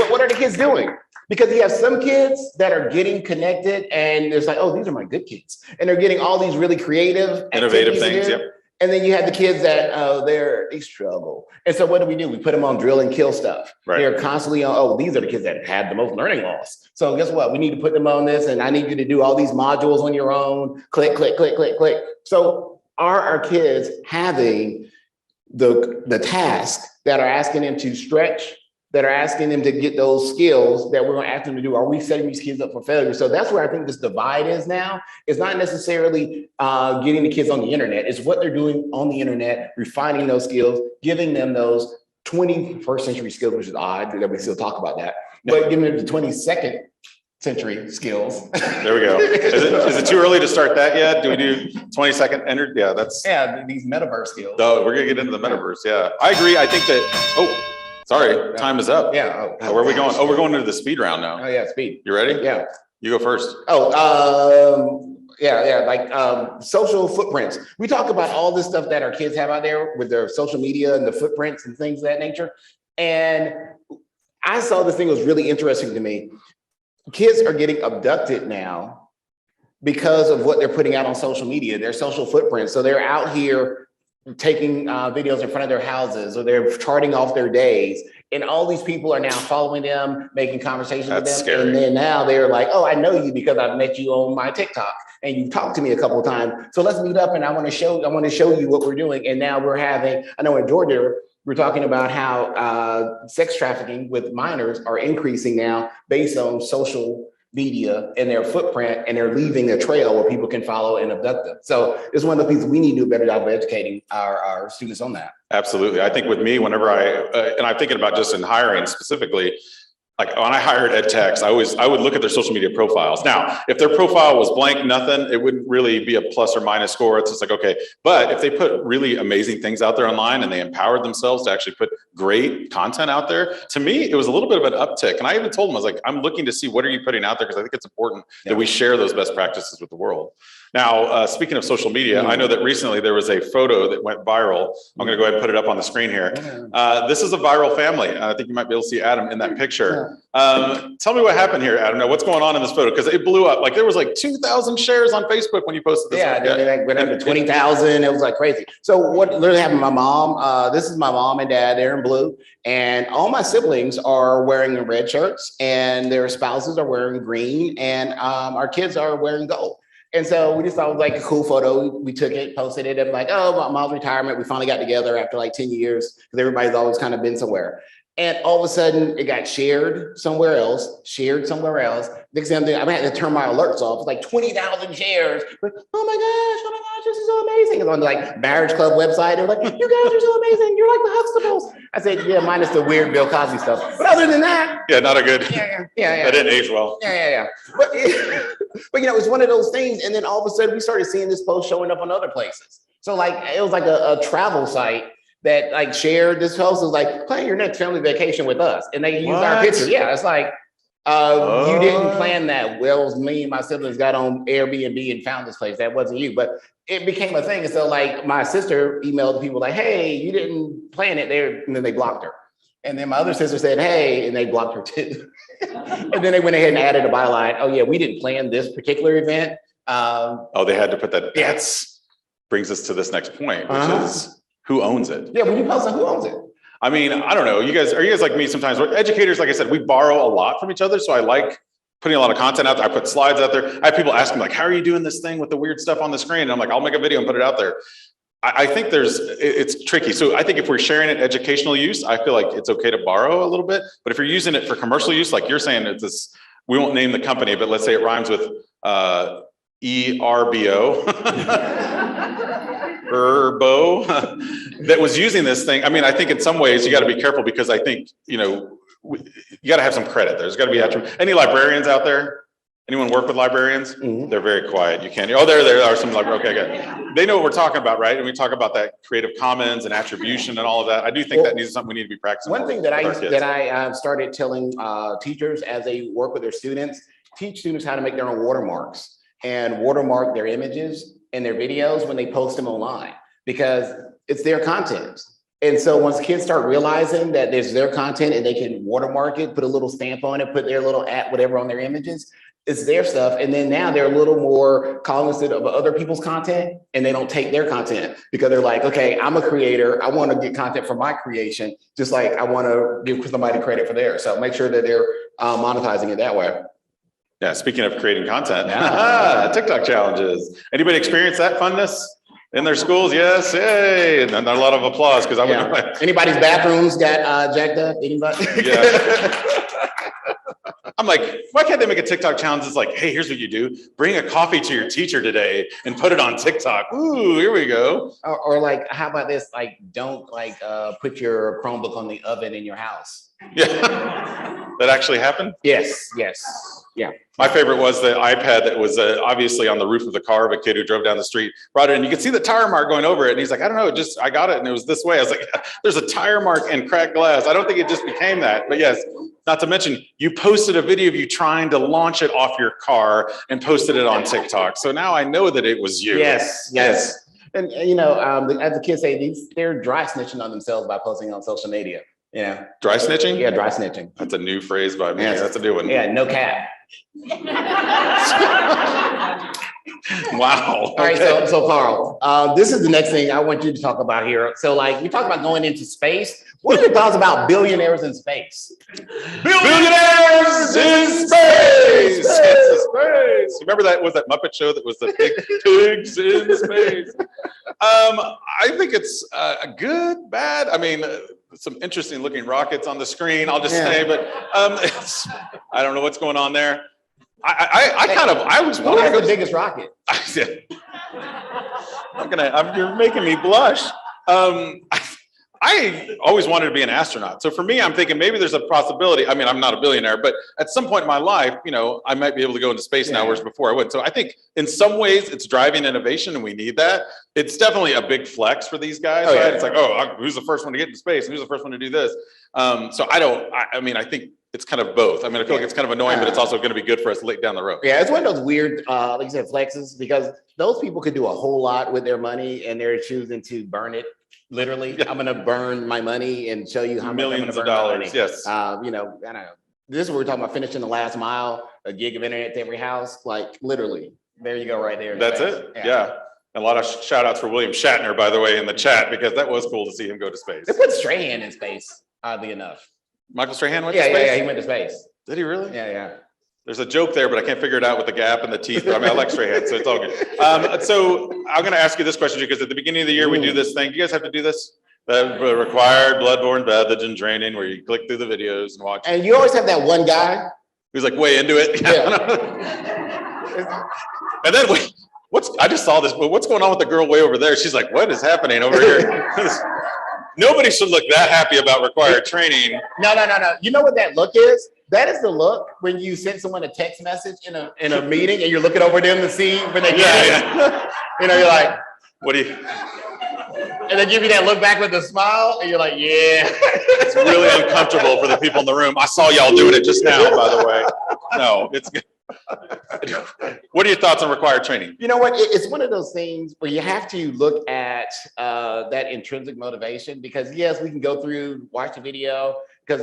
what are the kids doing? Because you have some kids that are getting connected and it's like, oh, these are my good kids. And they're getting all these really creative, Innovative things, yep. And then you have the kids that they struggle. And so what do? We put them on drill and kill stuff. Right. They're constantly on, these are the kids that had the most learning loss. So guess what? We need to put them on this, and I need you to do all these modules on your own. Click, click, click, click, click. So are our kids having the tasks that are asking them to stretch, that are asking them to get those skills that we're going to ask them to do? Are we setting these kids up for failure? So that's where I think this divide is now. It's not necessarily getting the kids on the internet. It's what they're doing on the internet, refining those skills, giving them those 21st century skills, which is odd that we still talk about that, but giving them the 22nd century skills. There we go. Is it too early to start that yet? Do we do 22nd entered? Yeah, these metaverse skills. Oh, we're going to get into the metaverse. Yeah, I agree. I think that, sorry, time is up. Yeah. Where are we going? Oh, we're going into the speed round now. Oh yeah, speed. You ready? Yeah. You go first. Like social footprints. We talk about all this stuff that our kids have out there with their social media and the footprints and things of that nature. And I saw this thing that was really interesting to me. Kids are getting abducted now because of what they're putting out on social media, their social footprints. So they're out here taking videos in front of their houses, or they're charting off their days. And all these people are now following them, making conversations with them. Scary. And then now they're like, oh, I know you because I've met you on my TikTok and you've talked to me a couple of times. So let's meet up and I want to show you what we're doing. And now we're having, I know in Georgia, we're talking about how sex trafficking with minors are increasing now based on social media and their footprint, and they're leaving a trail where people can follow and abduct them. So it's one of the things we need to do a better job of educating our students on that. Absolutely. I think with me, whenever and I'm thinking about just in hiring specifically, like when I hired ed techs, I would look at their social media profiles. Now, if their profile was blank, nothing, it wouldn't really be a plus or minus score. It's just like, okay. But if they put really amazing things out there online and they empowered themselves to actually put great content out there, to me, it was a little bit of an uptick. And I even told them, I was like, I'm looking to see what are you putting out there? Because I think it's important that we share those best practices with the world. Now, speaking of social media, I know that recently there was a photo that went viral. I'm going to go ahead and put it up on the screen here. This is a viral family. I think you might be able to see Adam in that picture. Tell me what happened here, Adam. Now, what's going on in this photo? Because it blew up. Like there was like 2,000 shares on Facebook when you posted this. They went up to 20,000. It was like crazy. So what literally happened? My mom. This is my mom and dad. They're in blue, and all my siblings are wearing red shirts, and their spouses are wearing green, and our kids are wearing gold. And so we just thought it was like a cool photo. We took it, posted it, and like, oh, my mom's retirement. We finally got together after like 10 years because everybody's always kind of been somewhere. And all of a sudden it got shared somewhere else. Next thing I had to turn my alerts off. It's like 20,000 shares. But, oh my gosh, this is so amazing. was on the like marriage club website. They were like, you guys are so amazing. You're like the Huxtables. I said, yeah, minus the weird Bill Cosby stuff. But other than that, Yeah, not a good. yeah. That didn't age well. Yeah. But, but you know, it was one of those things. And then all of a sudden we started seeing this post showing up on other places. So like, it was like a travel site that like shared this post. It was like, plan your next family vacation with us. And they used our What? picture. Yeah, it's like, you didn't plan that. Well, it was me and my siblings got on Airbnb and found this place. That wasn't you, but it became a thing. And so like my sister emailed people like, hey, you didn't plan it there. And then they blocked her. And then my other sister said, hey, and they blocked her too. And then they went ahead and added a byline. Oh yeah, we didn't plan this particular event. Oh, they had to put that. That's brings us to this next point, which is who owns it? Yeah, when you post it, who owns it? I mean, I don't know. Are you guys like me sometimes? We're educators, like I said, we borrow a lot from each other. So I like putting a lot of content out there. I put slides out there. I have people asking like, how are you doing this thing with the weird stuff on the screen? And I'm like, I'll make a video and put it out there. I think it's tricky. So I think if we're sharing it educational use, I feel like it's okay to borrow a little bit. But if you're using it for commercial use, like you're saying, it's this, we won't name the company, but let's say it rhymes with ERBO. Herbo that was using this thing. I mean, I think in some ways you got to be careful because I think, you know, you got to have some credit. There's got to be any librarians out there? Anyone work with librarians? Mm-hmm. They're very quiet. You can't. Oh, there are some librarians. Okay, good. They know what we're talking about, right? And we talk about that Creative Commons and attribution and all of that. I do think that needs something we need to be practicing. One thing that I started telling teachers as they work with their students, teach students how to make their own watermarks and watermark their images and their videos when they post them online, because it's their content. And so once kids start realizing that there's their content and they can watermark it, put a little stamp on it, put their little at whatever on their images, it's their stuff. And then now they're a little more cognizant of other people's content and they don't take their content because they're like, okay, I'm a creator. I want to get content from my creation, just like I want to give somebody credit for theirs. So make sure that they're monetizing it that way. Yeah, speaking of creating content, TikTok challenges. Anybody experience that funness in their schools? Yes, yay. And a lot of applause because I wouldn't. Anybody's bathrooms got jacked up? Anybody? Yeah. I'm like, why can't they make a TikTok challenge? It's like, hey, here's what you do. Bring a coffee to your teacher today and put it on TikTok. Ooh, here we go. Or like, how about this? Like, don't like put your Chromebook on the oven in your house. Yeah, that actually happened? Yes. Yeah. My favorite was the iPad that was obviously on the roof of the car of a kid who drove down the street, brought it in. You could see the tire mark going over it. And he's like, I don't know, I got it and it was this way. I was like, there's a tire mark and cracked glass. I don't think it just became that. But yes, not to mention, you posted a video of you trying to launch it off your car and posted it on TikTok. So now I know that it was you. Yes. And you know, as the kids say, they're dry snitching on themselves by posting on social media. Yeah. Dry snitching? Yeah, dry snitching. That's a new phrase by me. Yes. That's a new one. Yeah, no cap. Wow. All right, so Carl, this is the next thing I want you to talk about here. So like, we talk about going into space. What are your thoughts about billionaires in space? Billionaires in space! Space! Remember that, was that Muppet show that was the pigs in space? I think it's good, bad. I mean, some interesting looking rockets on the screen, I'll just say, but I don't know what's going on there. I was who has the biggest rocket? You're making me blush. I always wanted to be an astronaut. So for me, I'm thinking maybe there's a possibility. I mean, I'm not a billionaire, but at some point in my life, you know, I might be able to go into space now, whereas before I wouldn't. So I think in some ways it's driving innovation and we need that. It's definitely a big flex for these guys, right? Yeah. It's like, who's the first one to get into space? And who's the first one to do this? So I mean, I think it's kind of both. I mean, I feel like it's kind of annoying, but it's also going to be good for us late down the road. Yeah, it's one of those weird, like you said, flexes, because those people could do a whole lot with their money and they're choosing to burn it. Literally, I'm going to burn my money and show you how much millions of dollars. Yes. You know, I don't know. This is what we're talking about, finishing the last mile, a gig of internet to every house. Like literally, there you go, right there. That's it. Yeah. A lot of shout outs for William Shatner, by the way, in the chat, because that was cool to see him go to space. They put Strahan in space, oddly enough. Michael Strahan went to space? Yeah, he went to space. Did he really? Yeah. There's a joke there, but I can't figure it out with the gap and the teeth. But I mean, I like Strahan, so it's all good. So I'm going to ask you this question because at the beginning of the year, we do this thing. Do you guys have to do this? The required bloodborne pathogen training where you click through the videos and watch. And you always have that one guy who's like way into it. Yeah. And then I just saw this, but what's going on with the girl way over there? She's like, what is happening over here? Nobody should look that happy about required training. No. You know what that look is? That is the look when you send someone a text message in a meeting and you're looking over them to see when they get it. Yeah. You know, you're like, What do you? and they give you that look back with a smile, and you're like, yeah. It's really uncomfortable for the people in the room. I saw y'all doing it just now, by the way. No, it's good. What are your thoughts on required training? You know what? It's one of those things where you have to look at that intrinsic motivation, because yes, we can go through, watch the video, because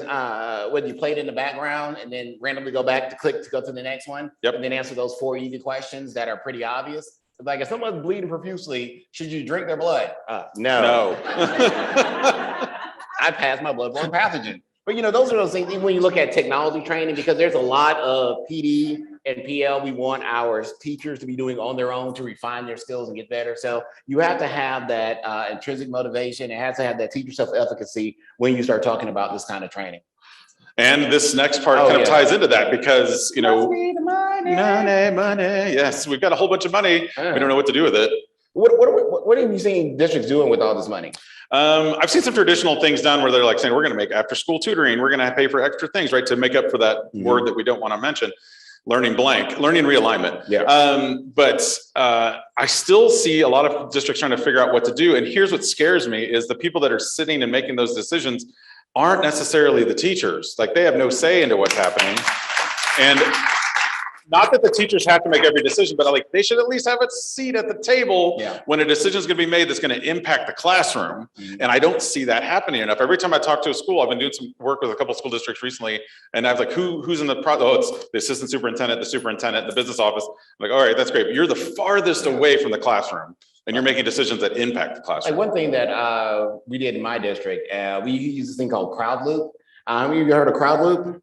when you play it in the background and then randomly go back to click to go to the next one, Yep. and then answer those 4 easy questions that are pretty obvious. Like, if someone's bleeding profusely, should you drink their blood? No. I pass my bloodborne pathogen. But you know, those are those things, even when you look at technology training, because there's a lot of PD and PL we want our teachers to be doing on their own to refine their skills and get better. So you have to have that intrinsic motivation. It has to have that teacher self-efficacy when you start talking about this kind of training. And this next part kind of ties into that, because, you know, money. Yes, we've got a whole bunch of money. We don't know what to do with it. What have you seen districts doing with all this money? I've seen some traditional things done where they're like saying, we're going to make after school tutoring. We're going to pay for extra things, right? To make up for that word that we don't want to mention. Learning realignment. Yeah. But I still see a lot of districts trying to figure out what to do. And here's what scares me is the people that are sitting and making those decisions aren't necessarily the teachers. Like, they have no say into what's happening. And not that the teachers have to make every decision, but like, they should at least have a seat at the table when a decision is going to be made that's going to impact the classroom. And I don't see that happening enough. Every time I talk to a school, I've been doing some work with a couple of school districts recently, and I've like, who's in the process? Oh, it's the assistant superintendent, the superintendent, the business office. I'm like, all right, that's great. But you're the farthest away from the classroom, and you're making decisions that impact the classroom. Like, one thing that we did in my district, we use this thing called crowd loop. Have you heard of crowd loop?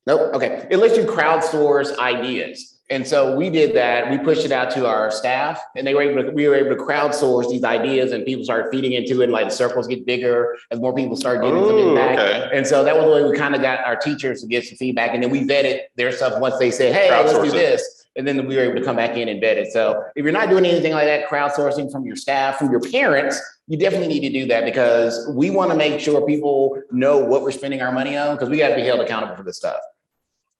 Nope. Okay. It lets you crowdsource ideas. And so we did that. We pushed it out to our staff, and we were able to crowdsource these ideas, and people started feeding into it, and like the circles get bigger as more people start getting some impact. Okay. And so that was the way we kind of got our teachers to get some feedback. And then we vetted their stuff once they said, hey, let's do this. And then we were able to come back in and vet it. So if you're not doing anything like that, crowdsourcing from your staff, from your parents, you definitely need to do that, because we want to make sure people know what we're spending our money on, because we got to be held accountable for this stuff.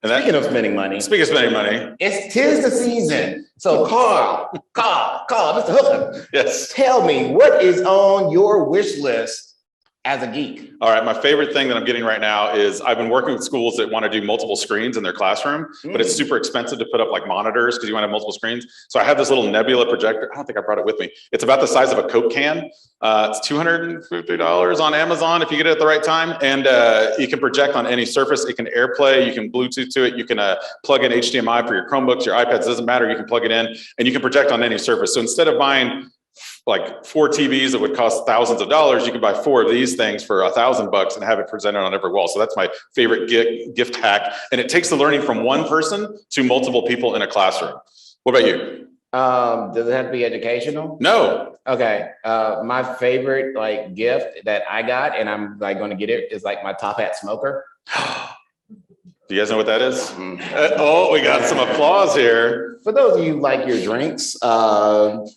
And Speaking of spending money, tis the season. So Carl, Mr. Hooker, yes, tell me, what is on your wish list as a geek? All right, my favorite thing that I'm getting right now is I've been working with schools that want to do multiple screens in their classroom, but it's super expensive to put up like monitors because you want to have multiple screens. So I have this little Nebula projector. I don't think I brought it with me. It's about the size of a Coke can. It's $250 on Amazon if you get it at the right time. And you can project on any surface. It can AirPlay, you can Bluetooth to it. You can plug in HDMI for your Chromebooks, your iPads, doesn't matter. You can plug it in and you can project on any surface. So instead of buying like 4 TVs that would cost thousands of dollars, you could buy 4 of these things for $1,000 and have it presented on every wall. So that's my favorite gift hack. And it takes the learning from one person to multiple people in a classroom. What about you? Does it have to be educational? No. Okay. My favorite like gift that I got, and I'm like going to get it, is like my top hat smoker. Do you guys know what that is? Oh, we got some applause here. For those of you who like your drinks, I'm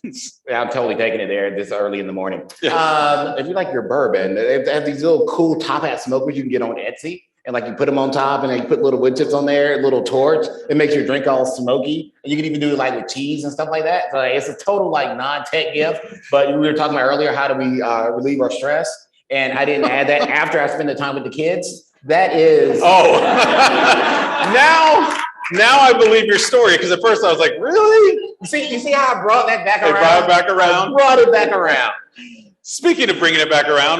totally taking it there this early in the morning. If you like your bourbon, they have these little cool top hat smokers you can get on Etsy. And like you put them on top, and then you put little wood chips on there, a little torch. It makes your drink all smoky. And you can even do it like with cheese and stuff like that. So it's a total like non-tech gift. But we were talking about earlier, how do we relieve our stress? And I didn't add that after I spend the time with the kids. That is. Oh, now I believe your story, because at first I was like, really? You see how I brought that back around? Brought it back around. I brought it back around. Speaking of bringing it back around,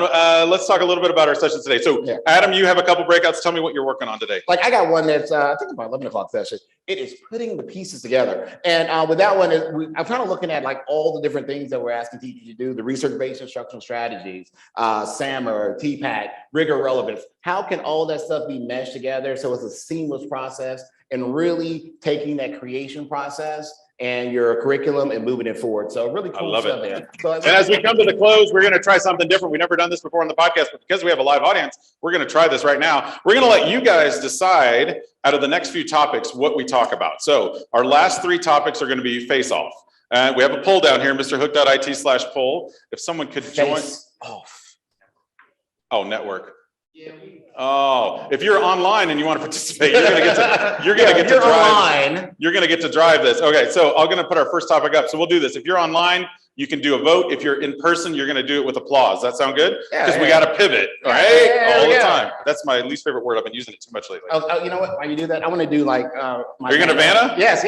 let's talk a little bit about our session today. So, Adam, you have a couple breakouts. Tell me what you're working on today. Like, I got one that's, I think about 11 o'clock session. It is putting the pieces together. And with that one, I'm kind of looking at like all the different things that we're asking teachers to do, the research-based instructional strategies, SAMR, TPAC, rigor relevance. How can all that stuff be meshed together so it's a seamless process, and really taking that creation process and your curriculum and moving it forward. So really cool stuff there. So, and as we come to the close, we're going to try something different. We've never done this before on the podcast, but because we have a live audience, we're going to try this right now. We're going to let you guys decide out of the next few topics what we talk about. So our last 3 topics are going to be face off. And we have a poll down here, mrhook.it/poll. If someone could join. Face off. Oh, network. Yeah, Oh, if you're online and you want to participate, you're gonna get to You're drive. online. You're gonna get to drive this. Okay, so I'm gonna put our first topic up. So we'll do this. If you're online, you can do a vote. If you're in person, you're gonna do it with applause. That sound good? Yeah, Because we yeah. gotta pivot, all Yeah, right? yeah, All the yeah. time. That's my least favorite word. I've been using it too much lately. Oh, you know what? While you do that, I want to do like my You're gonna Vanna? Yes.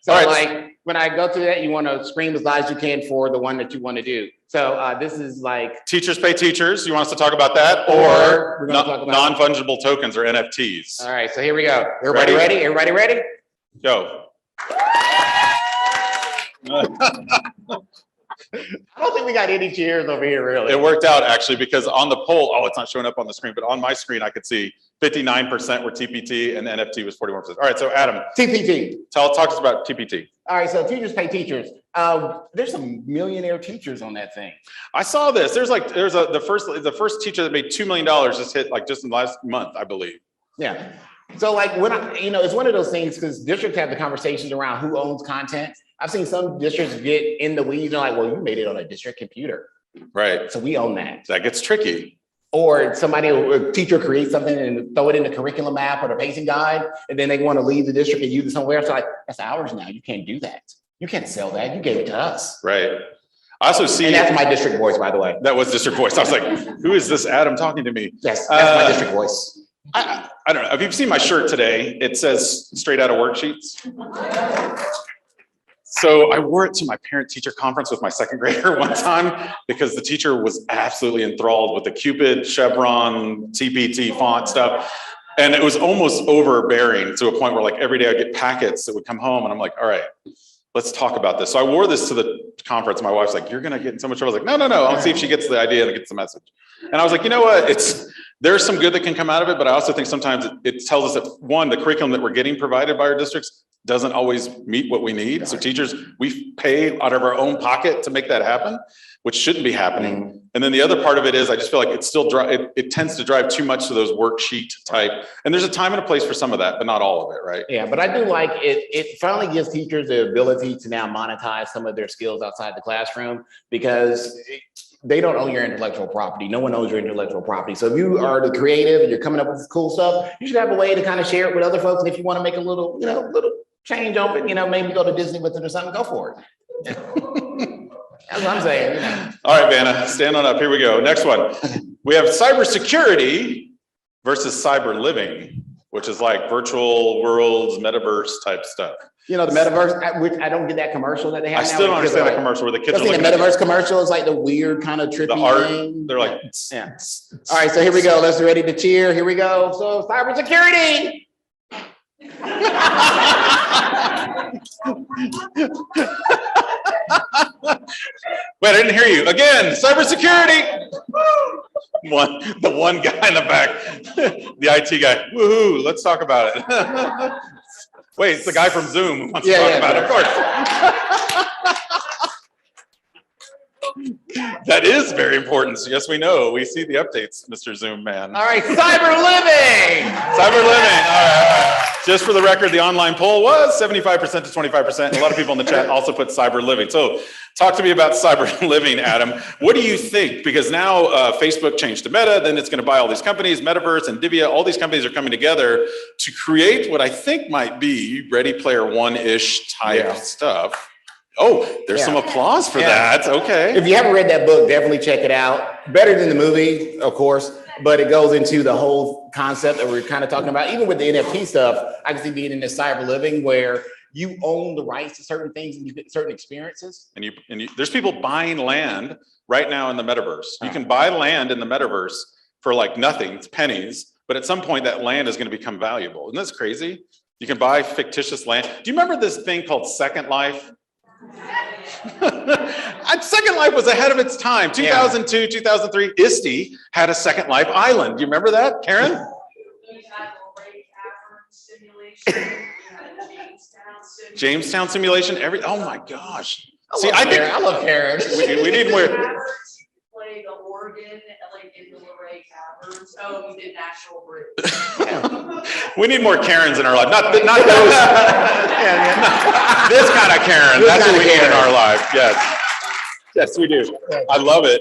So All right. like when I go through that, you want to scream as loud as you can for the one that you want to do. So this is like Teachers pay teachers. You want us to talk about that? Or Or we're gonna talk about- non-fungible tokens or NFTs? all right. So here we go. Everybody Ready? ready? Everybody ready? Go. I don't think we got any cheers over here, really. It worked out actually because on the poll, oh, it's not showing up on the screen, but on my screen, I could see 59% were TPT and NFT was 41%. All right, so Adam, TPT. talk to us about TPT. All right. So teachers pay teachers. There's some millionaire teachers on that thing. I saw this. There's the first teacher that made $2 million just hit like just in the last month, I believe. Yeah. So like when it's one of those things because districts have the conversations around who owns content. I've seen some districts get in the weeds and like, well, you made it on a district computer, Right. so we own that. That gets tricky. Or a teacher creates something and throw it in the curriculum app or the pacing guide, and then they want to leave the district and use it somewhere else. So like, that's ours now. You can't do that. You can't sell that. You gave it to us. Right. I also see And that's my district voice, by the way. that was district voice. I was like, who is this Adam talking to me? Yes, that's my district voice. I don't know. If you've seen my shirt today, it says straight out of worksheets. So I wore it to my parent-teacher conference with my second grader one time because the teacher was absolutely enthralled with the Cupid, Chevron, TPT font stuff. And it was almost overbearing to a point where like every day I'd get packets that would come home and I'm like, all right, let's talk about this. So I wore this to the conference. My wife's like, you're gonna get in so much trouble. I was like, no. I'll see if she gets the idea and gets the message. And I was like, you know what? There's some good that can come out of it, but I also think sometimes it tells us that one, the curriculum that we're getting provided by our districts doesn't always meet what we need. So teachers, we pay out of our own pocket to make that happen, which shouldn't be happening. And then the other part of it is I just feel like it tends to drive too much to those worksheet type. And there's a time and a place for some of that, but not all of it, right? Yeah, but I do like it. It finally gives teachers the ability to now monetize some of their skills outside the classroom because they don't own your intellectual property. No one owns your intellectual property. So if you are the creative and you're coming up with this cool stuff, you should have a way to kind of share it with other folks. And if you want to make a little change on it, maybe go to Disney with it or something, go for it. That's what I'm saying. All right, Vanna, stand on up. Here we go. Next one. We have cybersecurity versus cyber living, which is like virtual worlds, metaverse type stuff. The metaverse, which I don't get that commercial that they have I now. still don't understand the commercial where the kids are The looking at metaverse commercial is like the weird kind of trippy the art. thing. They're like, Yeah. All right, so here we go. Let's be ready to cheer. Here we go. So cybersecurity. Wait, I didn't hear you. Again, cybersecurity. The one guy in the back, the IT guy. Woohoo, let's talk about it. Wait, it's the guy from Zoom who wants to talk about it, of course. That is very important. So yes, we know. We see the updates, Mr. Zoom man. All right, cyber living. Cyber living. All right. Just for the record, the online poll was 75% to 25%. A lot of people in the chat also put cyber living. So talk to me about cyber living, Adam. What do you think? Because now Facebook changed to Meta, then it's going to buy all these companies, Metaverse and Divya, all these companies are coming together to create what I think might be Ready Player One-ish type stuff. Oh, there's some applause for that. Okay. If you haven't read that book, definitely check it out. Better than the movie, of course, but it goes into the whole concept that we're kind of talking about. Even with the NFT stuff, I can see being in this cyber living where you own the rights to certain things and you get certain experiences. And you there's people buying land right now in the metaverse. You can buy land in the metaverse for like nothing, it's pennies, but at some point that land is going to become valuable. Isn't this crazy? You can buy fictitious land. Do you remember this thing called Second Life? Second Life was ahead of its time. 2002, 2003, ISTE had a Second Life island. Do you remember that, Karen? We had a Ray Cavern simulation. We had a Jamestown simulation. Jamestown simulation. Oh my gosh. I love Karen. We need more. Caverns, you play the organ like in the Ray Cavern. Proverbs. Oh, we did National Bridge. We need more Karens in our life. Not those. Yeah, This kind of Karen. This That's kind what of we need in Karen. our life. Yes. Yes, we do. I love it.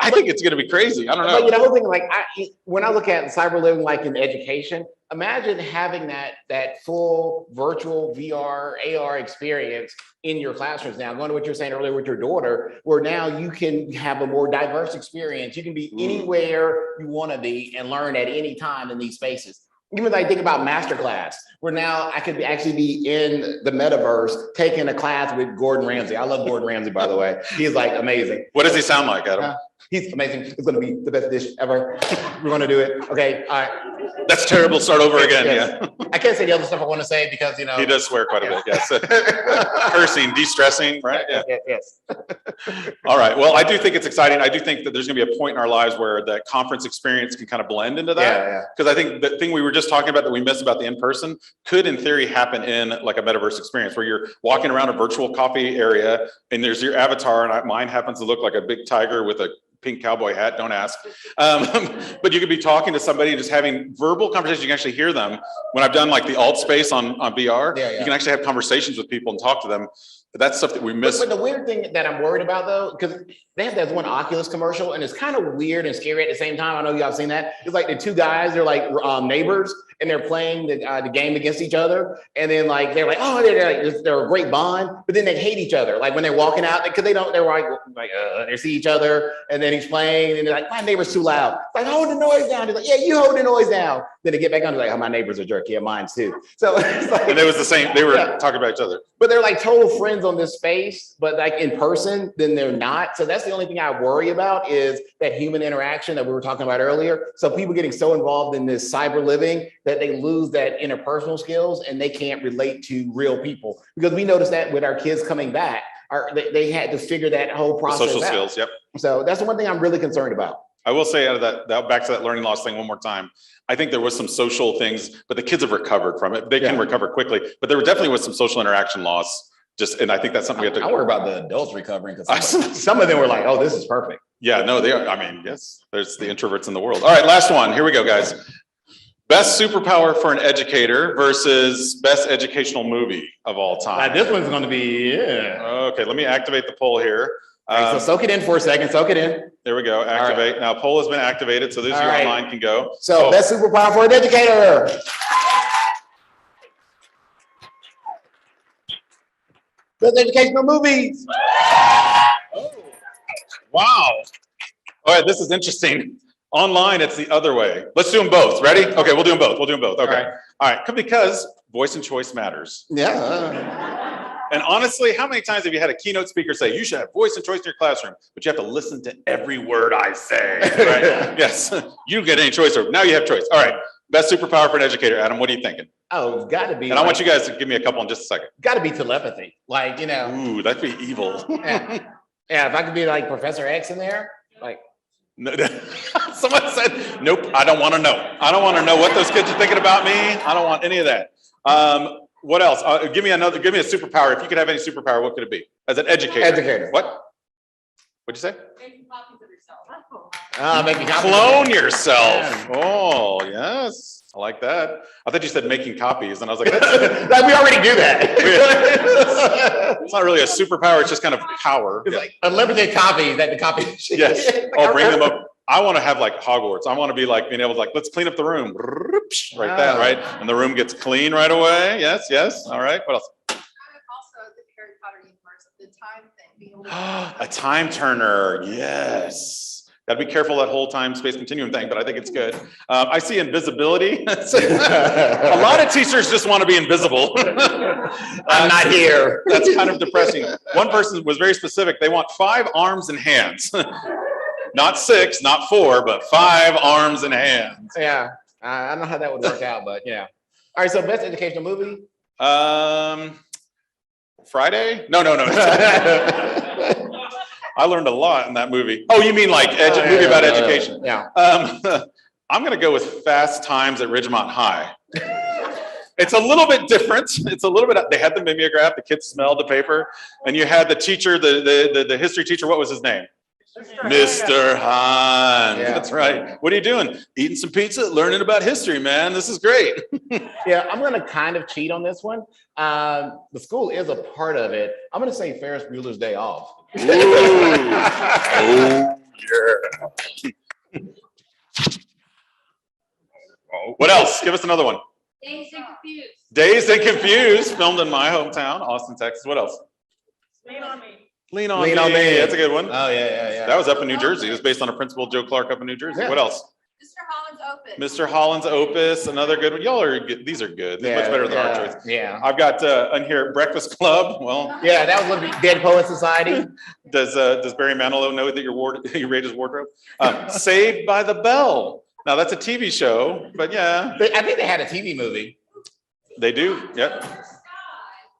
I think it's going to be crazy. I don't But know. you know, the whole thing, like, when I look at cyber living, like in education, imagine having that full virtual VR, AR experience in your classrooms now. Going to what you were saying earlier with your daughter, where now you can have a more diverse experience. You can be anywhere you want to be and learn at any time in these spaces. Even like think about masterclass, where now I could actually be in the metaverse taking a class with Gordon Ramsay. I love Gordon Ramsay, by the way. He's like amazing. What does he sound like, Adam? He's amazing. It's going to be the best dish ever. We're going to do it. Okay. All right. That's terrible. Start over again. Yes. Yeah. I can't say the other stuff I want to say because, you know. He does swear quite a bit. Yes. Cursing, de-stressing, right? Yeah. Yes. All right. Well, I do think it's exciting. I do think that there's going to be a point in our lives where that conference experience can kind of blend into that. Yeah. Because I think the thing we were just talking about that we miss about the in-person could, in theory, happen in like a metaverse experience where you're walking around a virtual coffee area and there's your avatar, and mine happens to look like a big tiger with a pink cowboy hat, don't ask. But you could be talking to somebody and just having verbal conversations. You can actually hear them. When I've done like the alt space on VR, you can actually have conversations with people and talk to them. That's stuff that we miss. But the weird thing that I'm worried about though, because they have that one Oculus commercial and it's kind of weird and scary at the same time. I know y'all have seen that. It's like the two guys, they're like neighbors and they're playing the game against each other. And then like, they're like, oh, they're a great bond, but then they hate each other. Like when they're walking out, because they're like, they see each other and then he's playing and they're like, my neighbor's too loud. It's like, hold the noise down. He's like, yeah, you hold the noise down. Then they get back on, like, oh, my neighbor's a jerk. Yeah, mine too. So it's like, and it was the same, they were talking about each other. But they're like total friends on this space, but like in person, then they're not. So that's the only thing I worry about is that human interaction that we were talking about earlier. So people getting so involved in this cyber living that they lose that interpersonal skills and they can't relate to real people. Because we noticed that with our kids coming back, they had to figure that whole process Social out. skills, yep. So that's the one thing I'm really concerned about. I will say out of that back to that learning loss thing one more time. I think there was some social things, but the kids have recovered from it. They can recover quickly, but there definitely was some social interaction loss. And I think that's something we have to. I worry about the adults recovering because some of them were like, "Oh, this is perfect." Yeah, no, they are. I mean, yes, there's the introverts in the world. All right, last one. Here we go, guys. Best superpower for an educator versus best educational movie of all time. This one's going to be Okay, let me activate the poll here. so soak it in for a second. Soak it in. There we go. Activate. Now, poll has been activated, so this is online can go. So best superpower for an educator. Best educational movies. Oh, wow. All right, this is interesting. Online, it's the other way. Let's do them both. Ready? Okay, we'll do them both. We'll do them both. Okay. All right. Because voice and choice matters. Yeah. And honestly, how many times have you had a keynote speaker say, you should have voice and choice in your classroom, but you have to listen to every word I say, right? Yes. You don't get any choice. Now you have choice. All right. Best superpower for an educator. Adam, what are you thinking? Oh, it's got to be. And I want you guys to give me a couple in just a second. Got to be telepathy. Like, you know. Ooh, that'd be evil. Yeah. If I could be like Professor X in there, like. No, someone said, nope, I don't want to know. I don't want to know what those kids are thinking about me. I don't want any of that. What else? Give me a superpower. If you could have any superpower, what could it be? As an educator. Educator. What? What'd you say? Making copies of yourself. Making copies. Clone yourself. Oh, yes. I like that. I thought you said making copies, and I was like, like we already do that. It's not really a superpower. It's just kind of power. It's like unlimited copies that the copy. Yes. Oh, bring them up. I want to have like Hogwarts. I want to be like being able to like, let's clean up the room. Right that, right? And the room gets clean right away. Yes, yes. All right. What else? Also, the Harry Potter universe, the time thing. Being able to A time turner. Yes. Got to be careful that whole time space continuum thing, but I think it's good. I see invisibility. A lot of teachers just want to be invisible. I'm not here. That's kind of depressing. One person was very specific. They want 5 arms and hands. Not 6, not 4, but 5 arms and hands. Yeah. I don't know how that would work out, but yeah. All right. So best educational movie. Friday? No. I learned a lot in that movie. Oh, you mean like movie about education? Yeah. I'm going to go with Fast Times at Ridgemont High. It's a little bit different. It's a little bit, they had the mimeograph, the kids smelled the paper, and you had the teacher, the history teacher, what was his name? Mr. Hahn. Yeah. That's right. What are you doing? Eating some pizza, learning about history, man. This is great. Yeah, I'm gonna kind of cheat on this one. The school is a part of it. I'm gonna say Ferris Bueller's Day Off. Oh, what else? Give us another one. Dazed and confused. Dazed and Confused, filmed in my hometown, Austin, Texas. What else? Lean on me. Lean on Lean Me. on Me. That's a good one. Oh, yeah. That was up in New Jersey. It was based on a Principal Joe Clark up in New Jersey. Yeah. What else? Mr. Holland's Opus. Mr. Holland's Opus, another good one. Y'all are good. These are good. These are much better than our choice. Yeah. I've got on here Breakfast Club. Well, Yeah, that was one. Dead Poet Society. does Barry Manilow know that you rate his wardrobe? Saved by the Bell. Now that's a TV show, but yeah, I think they had a TV movie. they do. Yep.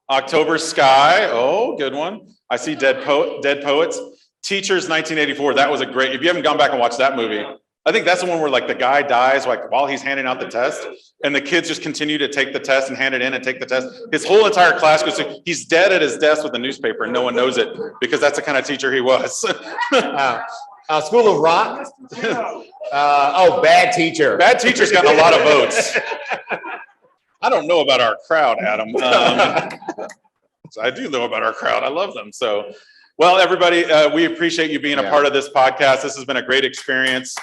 October Sky. Oh, good one. I see Dead Poets. Teachers 1984. That was a great. If you haven't gone back and watched that movie, I think that's the one where like the guy dies like while he's handing out the test, and the kids just continue to take the test and hand it in and take the test. His whole entire class goes through. He's dead at his desk with a newspaper, and no one knows it because that's the kind of teacher he was. School of Rock. Bad Teacher. Bad Teacher's gotten a lot of votes. I don't know about our crowd, Adam. I do know about our crowd. I love them. So, well, everybody, we appreciate you being a part of this podcast. This has been a great experience.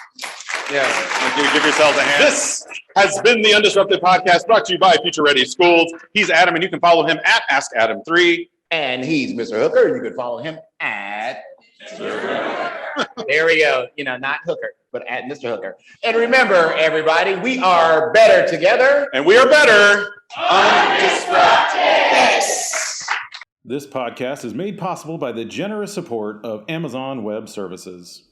Yeah. Thank you. Give yourselves a hand. This has been the Undisrupted Podcast brought to you by Future Ready Schools. He's Adam, and you can follow him at AskAdam3. And he's Mr. Hooker. You can follow him at there we go. Not Hooker, but at Mr. Hooker. And remember, everybody, we are better together. And we are better undisrupted. Yes. This podcast is made possible by the generous support of Amazon Web Services.